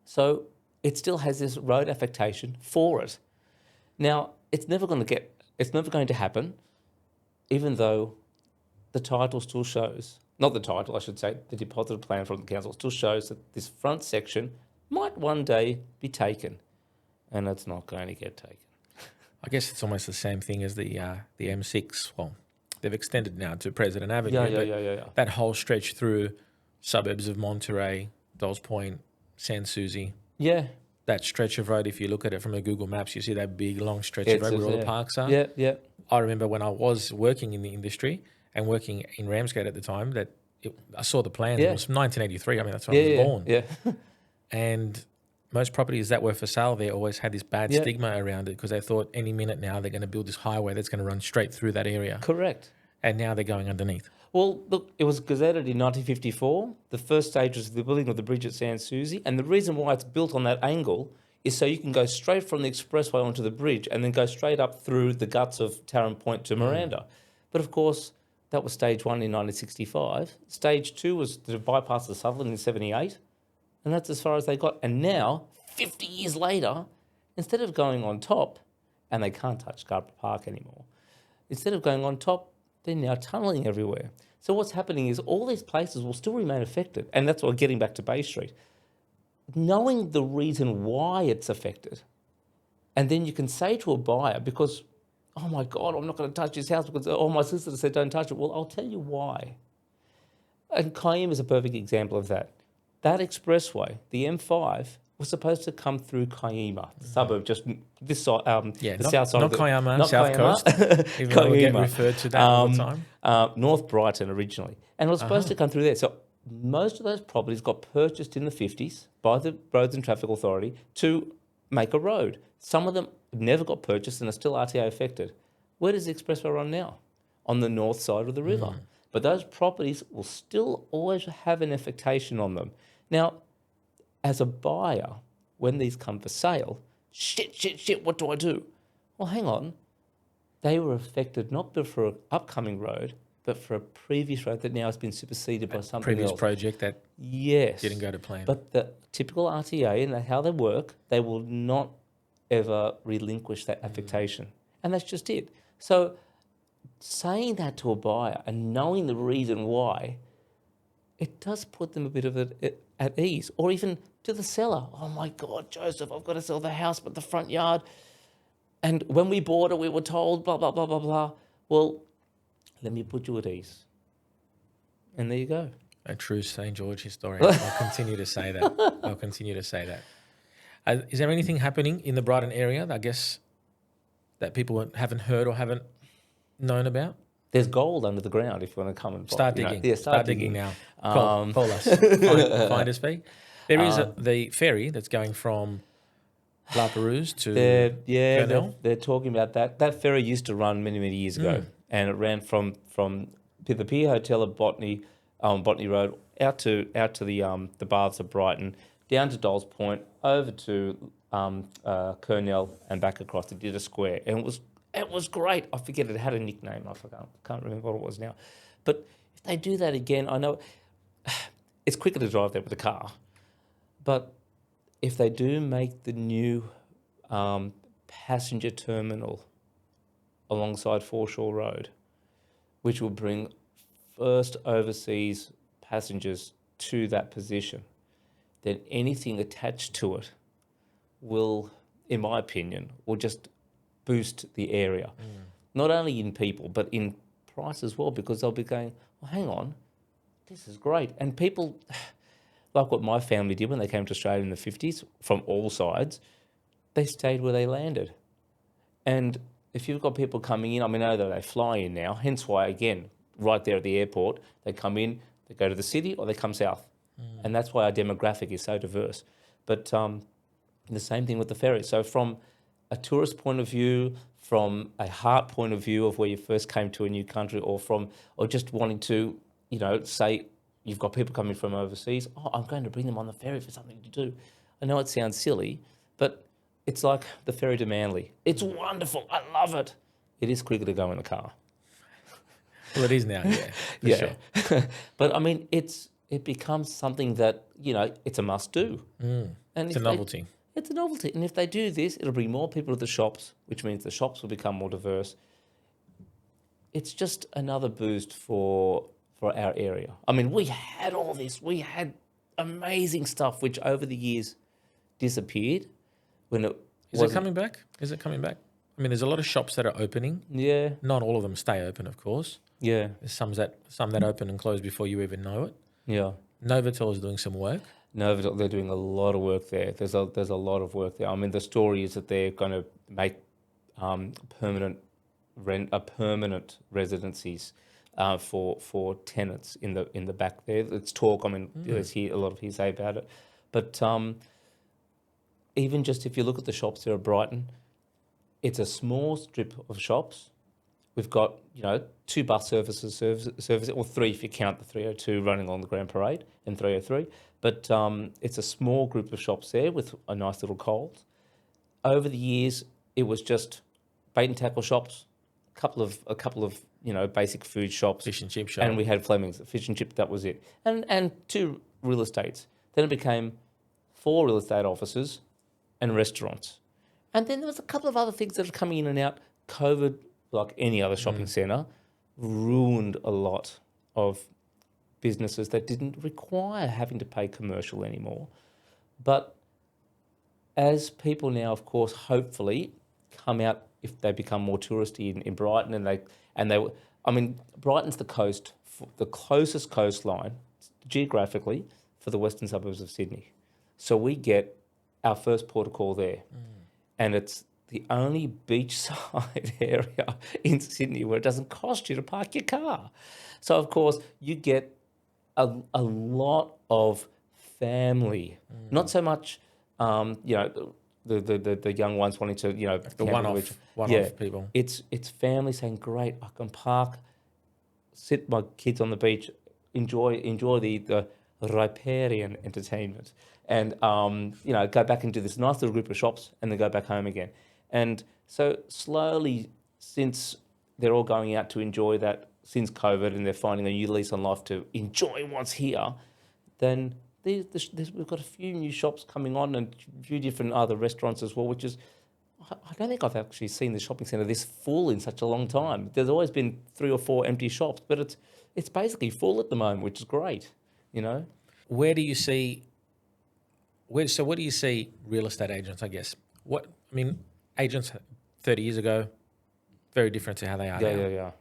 So it still has this road affectation for it. Now, it's never going to happen, even though the title still shows, not the title, I should say, the deposited plan from the council still shows that this front section might one day be taken, and it's not going to get taken. I guess it's almost the same thing as the M6. Well, they've extended now to President Avenue. Yeah. That whole stretch through suburbs of Monterey, Dolls Point, Sans Souci. Yeah. That stretch of road, if you look at it from a Google Maps, you see that big, long stretch of road where all the parks are. Yeah. I remember when I was working in the industry and working in Ramsgate at the time, I saw the plans. Yeah. It was from 1983. I mean, that's when I was born. Yeah. And most properties that were for sale there always had this bad stigma around it because they thought any minute now they're going to build this highway that's going to run straight through that area. Correct. And now they're going underneath. Well, look, it was gazetted in 1954. The first stage was the building of the bridge at Sans Souci. And the reason why it's built on that angle is so you can go straight from the expressway onto the bridge and then go straight up through the guts of Tarrant Point to Miranda. But of course, That was stage 1 in 1965. Stage 2 was to bypass the Sutherland in 78. And that's as far as they got. And now, 50 years later, instead of going on top, and they can't touch Scarborough Park anymore, instead of going on top, they're now tunnelling everywhere. So what's happening is all these places will still remain affected. And that's what getting back to Bay Street. Knowing the reason why it's affected, and then you can say to a buyer, because, oh my God, I'm not going to touch this house because my sister said don't touch it. Well, I'll tell you why. And Cayenne is a perfect example of that. That expressway, the M5, was supposed to come through Kiama, the suburb, just this side, the south side not of the... Kiama, Not South Kiama. Coast, even though we get Kiama. referred to that all the time. North Brighton originally. And it was supposed to come through there. So most of those properties got purchased in the 50s by the Roads and Traffic Authority to make a road. Some of them never got purchased and are still RTA affected. Where does the expressway run now? On the north side of the river. But those properties will still always have an affectation on them. Now, as a buyer, when these come for sale, shit, what do I do? Well, hang on. They were affected not for an upcoming road, but for a previous road that now has been superseded by something Previous else. project that didn't go to plan. But the typical RTA and how they work, they will not ever relinquish that affectation. And that's just it. So saying that to a buyer and knowing the reason why, it does put them a bit of at ease. Or even to the seller. Oh my God, Joseph, I've got to sell the house, but the front yard. And when we bought it, we were told blah, blah, blah, blah, blah. Well, let me put you at ease. And there you go. A true St. George historian. I'll continue to say that. Is there anything happening in the Brighton area, I guess, that people haven't heard or haven't known about? There's gold under the ground if you want to come and start digging. Yeah, start digging now. Call us. Find us, Pete. There is the ferry that's going from La Perouse to Kurnell. They're talking about that. That ferry used to run many, many years ago, and it ran from the Pier Hotel at Botany Road out to the Baths of Brighton, down to Dolls Point, over to Kurnell, and back across. It did a square, and it was great. I forget it had a nickname. I can't remember what it was now. But if they do that again, I know it's quicker to drive there with a car. But if they do make the new passenger terminal alongside Foreshore Road, which will bring first overseas passengers to that position, then anything attached to it will, in my opinion, will just boost the area. Not only in people, but in price as well, because they'll be going, well, hang on, this is great. And people, like what my family did when they came to Australia in the 50s, from all sides, they stayed where they landed. And if you've got people coming in, I mean, I know that they fly in now, hence why, again, right there at the airport, they come in, they go to the city, or they come south. And that's why our demographic is so diverse. But the same thing with the ferry. So from a tourist point of view, from a heart point of view of where you first came to a new country, or just wanting to, say you've got people coming from overseas, I'm going to bring them on the ferry for something to do. I know it sounds silly, but it's like the ferry to Manly. It's wonderful. I love it. It is quicker to go in the car. Well, it is now, yeah, sure. But I mean, it becomes something that, it's a must do. And it's a novelty. It's a novelty. And if they do this, it'll bring more people to the shops, which means the shops will become more diverse. It's just another boost for our area. I mean, we had all this. We had amazing stuff, which over the years disappeared. Is it coming back? I mean, there's a lot of shops that are opening. Yeah. Not all of them stay open, of course. Yeah. There's some that open and close before you even know it. Yeah. Novotel is doing some work. Novotel, they're doing a lot of work there. There's a lot of work there. I mean, the story is that they're going to make permanent residencies for tenants in the back there. It's talk. I mean, there's a lot of hearsay about it. But even just if you look at the shops there at Brighton, it's a small strip of shops. We've got, 2 bus services, or 3 if you count the 302 running along the Grand Parade and 303. But it's a small group of shops there with a nice little Coles. Over the years, it was just bait and tackle shops, a couple of basic food shops, Fish and chip shop. and we had Fleming's fish and chip. That was it, and 2 real estates. Then it became 4 real estate offices and restaurants, and then there was a couple of other things that are coming in and out. COVID, like any other shopping centre, ruined a lot of businesses that didn't require having to pay commercial anymore. But as people now, of course, hopefully come out, if they become more touristy in Brighton, I mean, Brighton's the closest coastline geographically for the western suburbs of Sydney. So we get our first port of call there, and it's the only beachside area in Sydney where it doesn't cost you to park your car. So of course you get a lot of family, not so much, the young ones wanting to, The one-off people. It's family saying, great, I can park, sit my kids on the beach, enjoy the riparian entertainment, and go back and do this nice little group of shops, and then go back home again. And so slowly, since they're all going out to enjoy that since COVID, and they're finding a new lease on life to enjoy what's here, then we've got a few new shops coming on and a few different other restaurants as well, which is, I don't think I've actually seen the shopping centre this full in such a long time. There's always been 3 or 4 empty shops, but it's basically full at the moment, which is great, Where do you see real estate agents, I guess? Agents 30 years ago, very different to how they are now.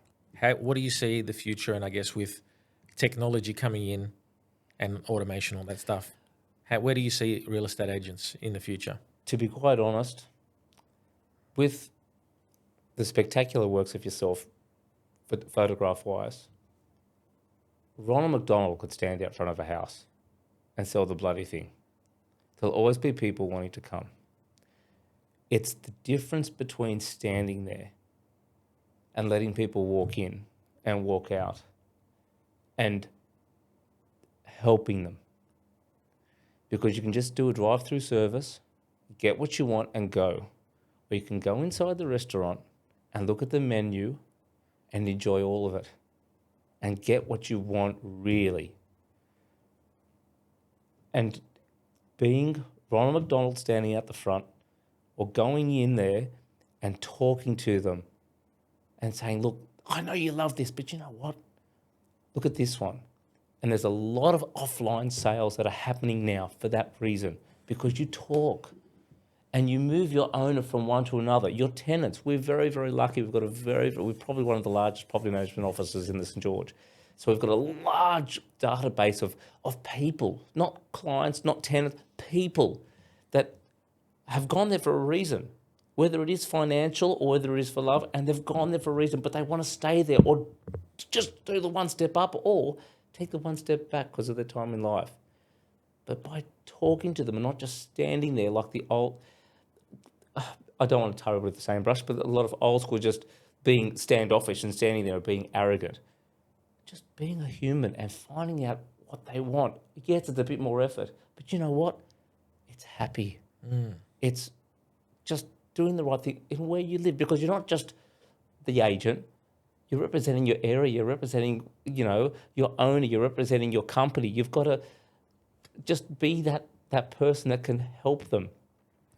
Yeah. What do you see the future, and I guess with technology coming in and automation, all that stuff, where do you see real estate agents in the future? To be quite honest, with the spectacular works of yourself, photograph-wise, Ronald McDonald could stand out front of a house and sell the bloody thing. There'll always be people wanting to come. It's the difference between standing there and letting people walk in and walk out and helping them. Because you can just do a drive-through service, get what you want and go. Or you can go inside the restaurant and look at the menu and enjoy all of it and get what you want really. And being Ronald McDonald standing out the front, or going in there and talking to them and saying, look, I know you love this, but you know what? Look at this one. And there's a lot of offline sales that are happening now for that reason, because you talk and you move your owner from one to another. Your tenants, we're very, very lucky. We're probably one of the largest property management offices in the St. George. So we've got a large database of people, not clients, not tenants, people that have gone there for a reason, whether it is financial or whether it is for love, and they've gone there for a reason, but they want to stay there or just do the one step up or take the one step back because of their time in life. But by talking to them and not just standing there like the old, I don't want to tar it with the same brush, but a lot of old school just being standoffish and standing there and being arrogant. Just being a human and finding out what they want. Yes, it's a bit more effort, but you know what? It's happy. It's just doing the right thing in where you live, because you're not just the agent. You're representing your area. You're representing, your owner. You're representing your company. You've got to just be that person that can help them.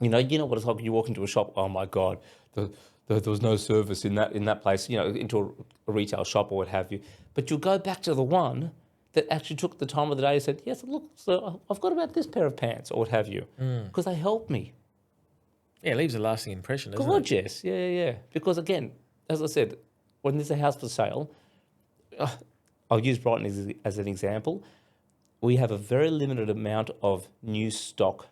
You know what it's like when you walk into a shop. Oh my God, there was no service in that place. Into a retail shop or what have you. But you'll go back to the one that actually took the time of the day and said, yes, look, so I've got about this pair of pants or what have you, because they helped me. Yeah, it leaves a lasting impression, doesn't it? Gorgeous, yeah. Because again, as I said, when there's a house for sale, I'll use Brighton as an example. We have a very limited amount of new stock,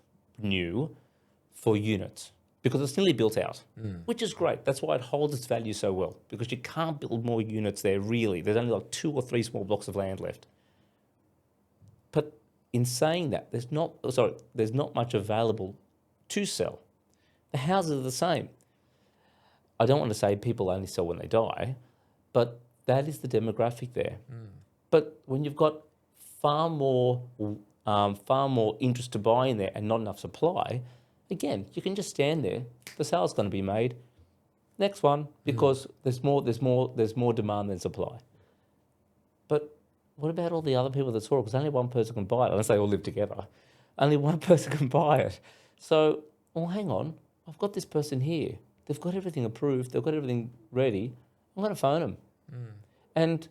for units, because it's nearly built out, which is great. That's why it holds its value so well, because you can't build more units there, really. There's only like 2 or 3 small blocks of land left. But in saying that, there's not much available to sell. The houses are the same. I don't want to say people only sell when they die, but that is the demographic there. But when you've got far more interest to buy in there and not enough supply, again, you can just stand there. The sale's going to be made. next one, because there's more demand than supply. But what about all the other people that saw it? Because only one person can buy it, unless they all live together. Only one person can buy it. So, well, hang on. I've got this person here. They've got everything approved. They've got everything ready. I'm going to phone them. And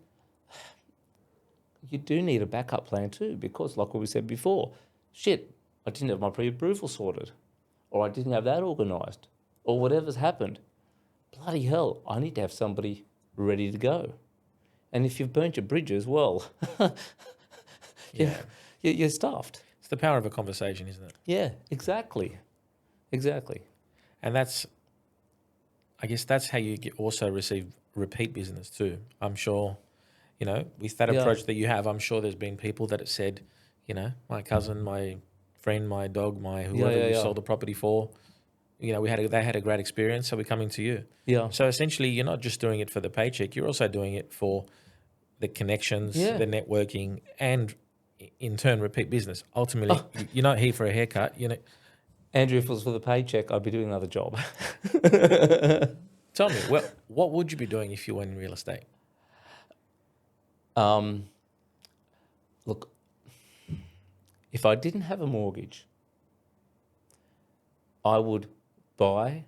you do need a backup plan too, because like what we said before, shit, I didn't have my pre-approval sorted, or I didn't have that organised, or whatever's happened. Bloody hell, I need to have somebody ready to go. And if you've burnt your bridges, well, you're stuffed. It's the power of a conversation, isn't it? Yeah, exactly. And I guess that's how you also receive repeat business too. I'm sure, with that approach that you have, I'm sure there's been people that have said, my cousin, my friend, my dog, whoever you sold the property for, they had a great experience, so we're coming to you. Yeah. So essentially, you're not just doing it for the paycheck, you're also doing it for the connections, the networking, and in turn, repeat business. Ultimately, you're not here for a haircut. Andrew, if it was for the paycheck, I'd be doing another job. Tell me, what would you be doing if you weren't in real estate? Look, if I didn't have a mortgage, I would buy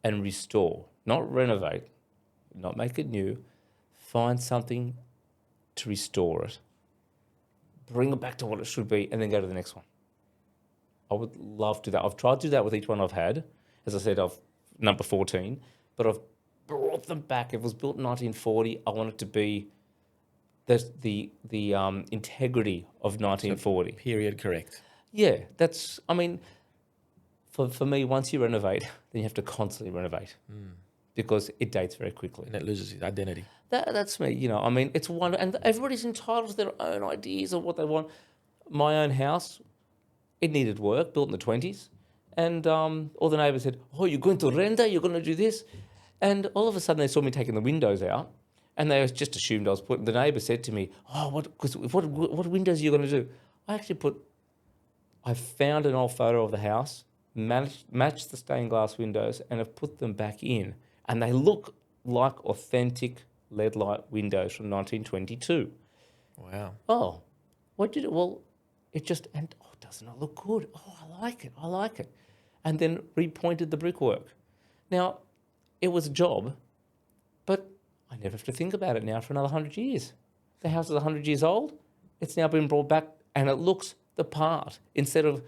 and restore, not renovate, not make it new, find something to restore it, bring it back to what it should be, and then go to the next one. I would love to do that. I've tried to do that with each one I've had. As I said, I've number 14, but I've brought them back. If it was built in 1940, I want it to be the integrity of 1940. So period correct. Yeah, for me, once you renovate, then you have to constantly renovate because it dates very quickly. And it loses its identity. That's me, it's one, and everybody's entitled to their own ideas of what they want. My own house, it needed work, built in the 20s. And all the neighbours said, oh, you're going to render, you're going to do this. And all of a sudden they saw me taking the windows out and they just assumed I was putting, the neighbour said to me, oh, what windows are you going to do? I found an old photo of the house, matched the stained glass windows and have put them back in. And they look like authentic LED light windows from 1922. Wow. Oh, what did it? Well, doesn't it look good? Oh, I like it. And then repointed the brickwork. Now, it was a job, but I never have to think about it now for another 100 years. The house is 100 years old. It's now been brought back and it looks the part instead of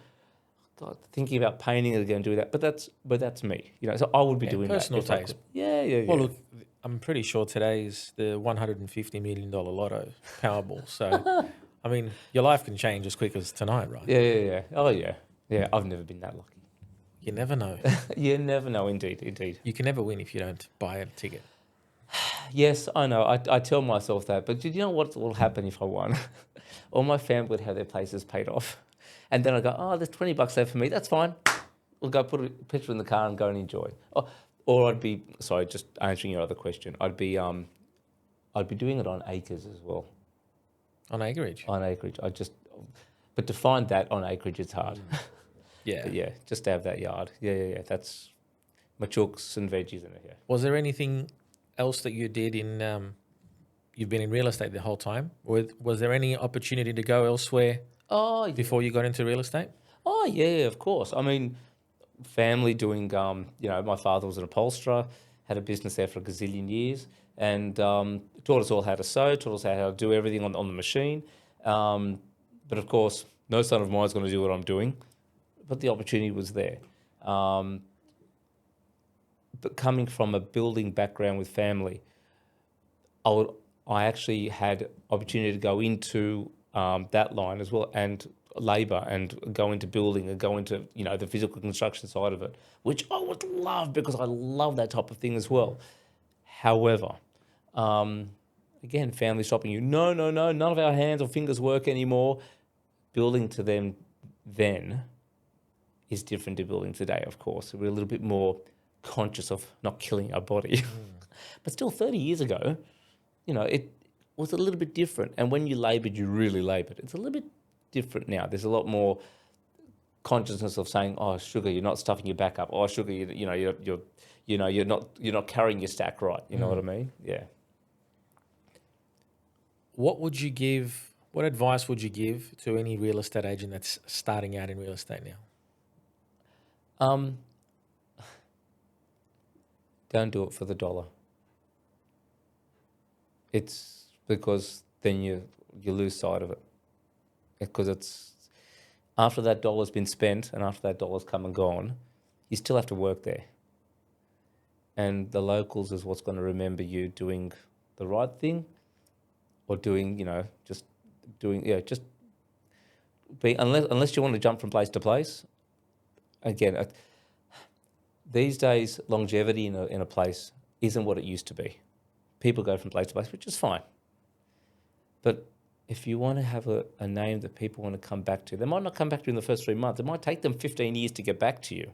thinking about painting it again, do that. But that's me. So I would be doing personal that. taste. Yeah. Well, look, I'm pretty sure today's the $150 million lotto Powerball. So, I mean, your life can change as quick as tonight, right? Yeah. Oh, yeah. Yeah, I've never been that lucky. You never know. You never know, indeed. You can never win if you don't buy a ticket. Yes, I know. I tell myself that. But do you know what will happen if I won? All my family would have their places paid off. And then I go, oh, there's $20 there for me. That's fine. We'll go put a picture in the car and go and enjoy. Or I'd be, sorry, just answering your other question. I'd be doing it on acres as well. On acreage? On acreage. But to find that on acreage, it's hard. Yeah. But yeah, just to have that yard. Yeah. That's my chooks and veggies in it, yeah. Was there anything else that you did you've been in real estate the whole time? Was there any opportunity to go elsewhere before you got into real estate? Oh, yeah, of course. I mean, family doing, my father was an upholsterer, had a business there for a gazillion years, and taught us all how to sew, taught us how to do everything on the machine. But of course, no son of mine is going to do what I'm doing, but the opportunity was there. But coming from a building background with family, I actually had opportunity to go into that line as well, and labour, and go into building and go into the physical construction side of it, which I would love because I love that type of thing as well. However, again, family stopping you. No, none of our hands or fingers work anymore. Building to them then is different to building today, of course. We're a little bit more conscious of not killing our body. But still 30 years ago, it was a little bit different. And when you laboured, you really laboured. It's a little bit different now. There's a lot more consciousness of saying, "Oh, sugar, you're not stuffing your back up. Oh, sugar, you're not carrying your stack right." You know what I mean? Yeah. What would you give? What advice would you give to any real estate agent that's starting out in real estate now? Don't do it for the dollar. It's because then you lose sight of it. Because it's after that dollar's been spent and after that dollar's come and gone, you still have to work there. And the locals is what's going to remember you doing the right thing, or doing, just being, unless you want to jump from place to place. Again, these days, longevity in a place isn't what it used to be. People go from place to place, which is fine. But if you want to have a name that people want to come back to, they might not come back to you in the first 3 months. It might take them 15 years to get back to you.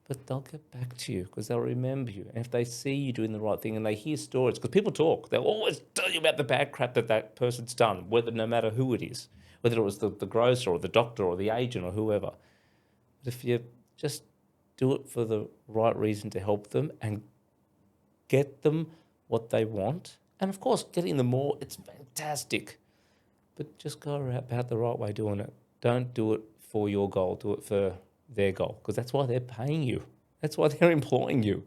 But they'll get back to you because they'll remember you. And if they see you doing the right thing and they hear stories, because people talk, they'll always tell you about the bad crap that person's done, no matter who it is, whether it was the grocer or the doctor or the agent or whoever. But if you just do it for the right reason to help them and get them what they want, and of course, getting them more, it's fantastic. But just go about the right way doing it. Don't do it for your goal. Do it for their goal, because that's why they're paying you. That's why they're employing you.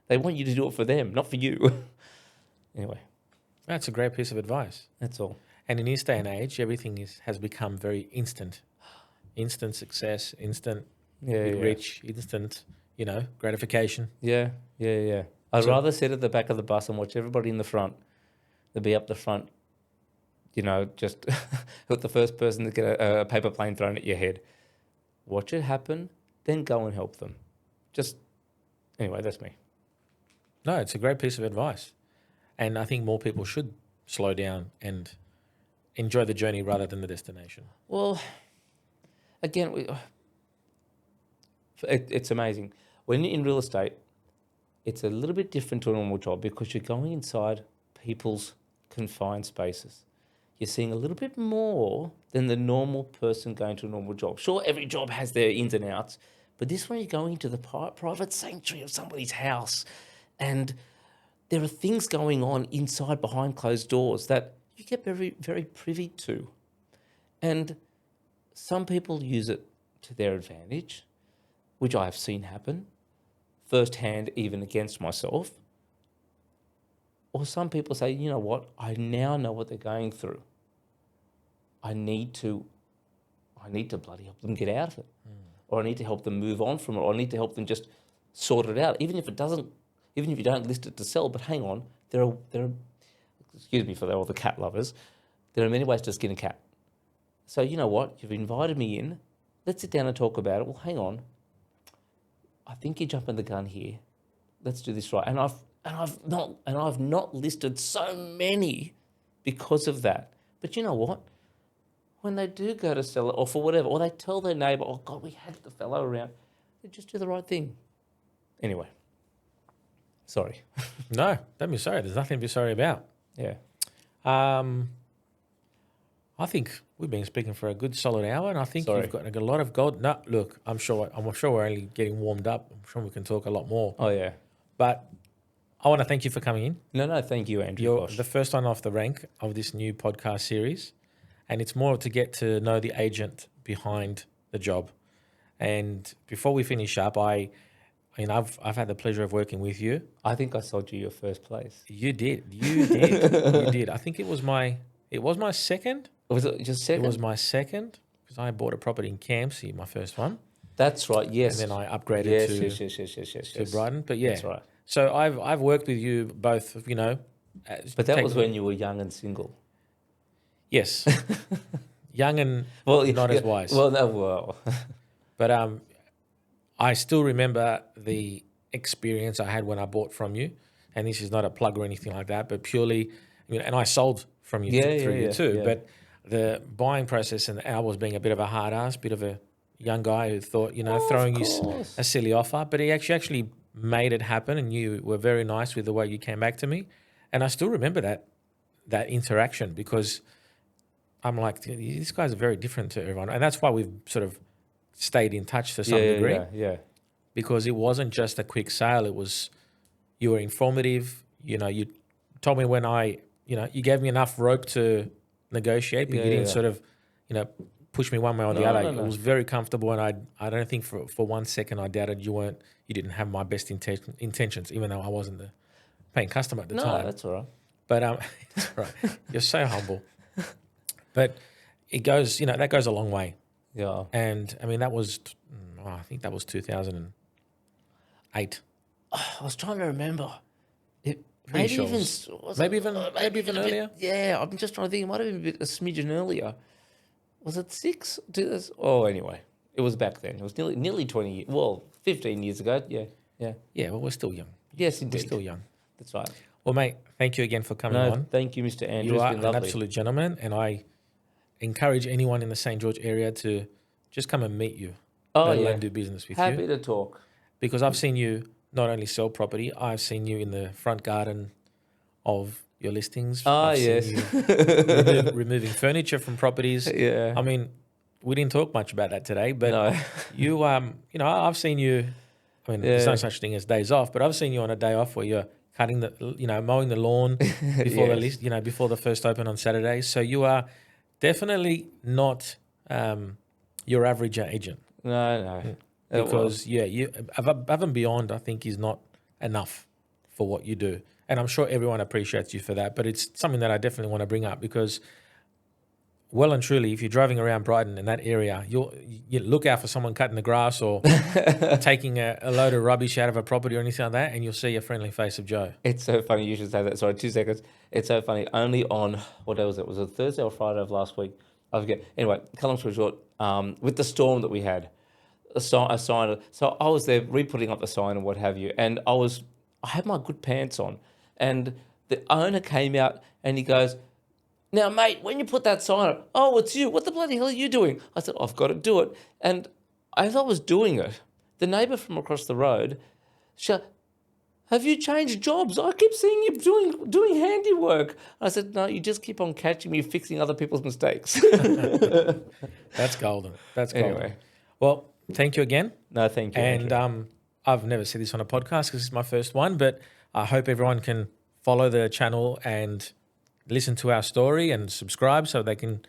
They want you to do it for them, not for you. Anyway. That's a great piece of advice. That's all. And in this day and age, everything has become very instant. Instant success, instant rich, instant, gratification. Yeah. I'd rather sit at the back of the bus and watch everybody in the front than be up the front, just with the first person to get a paper plane thrown at your head. Watch it happen, then go and help them. Anyway, that's me. No, it's a great piece of advice. And I think more people should slow down and enjoy the journey rather than the destination. Well, again, it's amazing. When you're in real estate, it's a little bit different to a normal job because you're going inside people's confined spaces. You're seeing a little bit more than the normal person going to a normal job. Sure, every job has their ins and outs, but this one you're going into the private sanctuary of somebody's house, and there are things going on inside behind closed doors that you get very, very privy to. And some people use it to their advantage, which I have seen happen firsthand, even against myself. Or some people say, you know what, I now know what they're going through. I need to bloody help them get out of it. Or I need to help them move on from it. Or I need to help them just sort it out. Even if you don't list it to sell, but hang on, there are excuse me for all the cat lovers, there are many ways to skin a cat. So you know what, you've invited me in, let's sit down and talk about it. Well, hang on, I think you're jumping the gun here. Let's do this right. And I've not listed so many because of that. But you know what? When they do go to sell it, or for whatever, or they tell their neighbour, "Oh God, we had the fellow around," they just do the right thing. Anyway, sorry. No, don't be sorry. There's nothing to be sorry about. Yeah. I think we've been speaking for a good solid hour, and I think Sorry. you've got a lot of gold. No, look, I'm sure we're only getting warmed up. I'm sure we can talk a lot more. Oh yeah. But I want to thank you for coming in. No, thank you, Andrew. You're Gosh. the first one off the rank of this new podcast series, and it's more to get to know the agent behind the job. And before we finish up, I've had the pleasure of working with you. I think I sold you your first place. You did. You did. I think it was my second. Was it your second? It was my second because I bought a property in Campsie, my first one. That's right. Yes. And then I upgraded to Brighton. But yeah, That's right. So I've worked with you both. But that was when you were young and single. Yes, young and not as wise. Well. But I still remember the experience I had when I bought from you, and this is not a plug or anything like that, but purely, and I sold from you through you too. Yeah. But the buying process, and I was being a bit of a hard ass, bit of a young guy who thought, throwing you a silly offer, but he actually made it happen, and you were very nice with the way you came back to me, and I still remember that interaction because I'm like, these guys are very different to everyone, and that's why we've sort of stayed in touch to some Yeah, degree yeah. because it wasn't just a quick sale. It was, you were informative. You know, you told me when you gave me enough rope to negotiate, but Yeah, you didn't yeah. sort of, push me one way or the No, other. no, It no. was very comfortable, and I don't think for 1 second I doubted you didn't have my best intentions, even though I wasn't the paying customer at the No, time. that's all right. But it's all right. You're so humble. But it goes, that goes a long way. Yeah. And I mean, that was, I think that was 2008. I was trying to remember. Pretty Maybe sure even maybe even a bit- earlier. yeah, I'm just trying to think. It might have been a smidgen earlier. Was it 6? Oh, anyway, it was back then. It was nearly 20 years. Well, 15 years ago. Yeah, yeah. Yeah, well, we're still young. Yes, We're indeed. still young. That's right. Well, mate, thank you again for coming No, on. thank you, Mr. Andrew. You It's are been an lovely. absolute gentleman, and I encourage anyone in the St. George area to just come and meet you, Oh, let yeah. alone do business with Happy you. to talk. Because I've seen you not only sell property, I've seen you in the front garden of your listings. Ah, I've yes. seen you removing furniture from properties. Yeah. I mean, we didn't talk much about that today, but No. you, I've seen you. I mean, there's Yeah. no such thing as days off, but I've seen you on a day off where you're cutting mowing the lawn before the Yes. list, before the first open on Saturday. So you are definitely not your average agent, No. because you above and beyond, I think, is not enough for what you do, and I'm sure everyone appreciates you for that. But it's something that I definitely want to bring up because, well and truly, if you're driving around Brighton in that area, you look out for someone cutting the grass or taking a load of rubbish out of a property or anything like that, and you'll see a friendly face of Joe. It's so funny you should say that. Sorry, 2 seconds. It's so funny. Only on, what day was it? Was it Thursday or Friday of last week? I forget. Anyway, cut long story short, with the storm that we had, a sign. So I was there re-putting up the sign and what have you, and I had my good pants on, and the owner came out and he goes, "Now, mate, when you put that sign up, oh, it's you. What the bloody hell are you doing?" I said, "I've got to do it." And as I was doing it, the neighbour from across the road, "Have you changed jobs? I keep seeing you doing handiwork." I said, "No, you just keep on catching me fixing other people's mistakes." That's golden. That's golden. Anyway. Well, thank you again. No, thank you. And Andrew. I've never said this on a podcast because it's my first one, but I hope everyone can follow the channel and listen to our story and subscribe so they can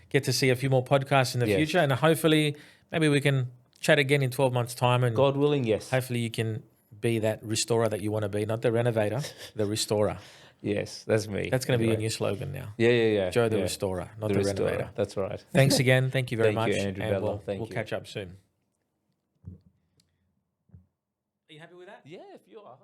get to see a few more podcasts in the Yes. future. And hopefully, maybe we can chat again in 12 months' time. And God willing, yes. hopefully you can be that restorer that you want to be, not the renovator, the restorer. Yes, that's me. That's going to be Anyway. your new slogan now. Yeah. Joe the yeah. restorer, not The the restorer. renovator. That's right. Thanks again. Thank you very Thank you, much. Andrew and Bella. we'll Thank you. catch up soon. Are you happy with that? Yeah, if you are.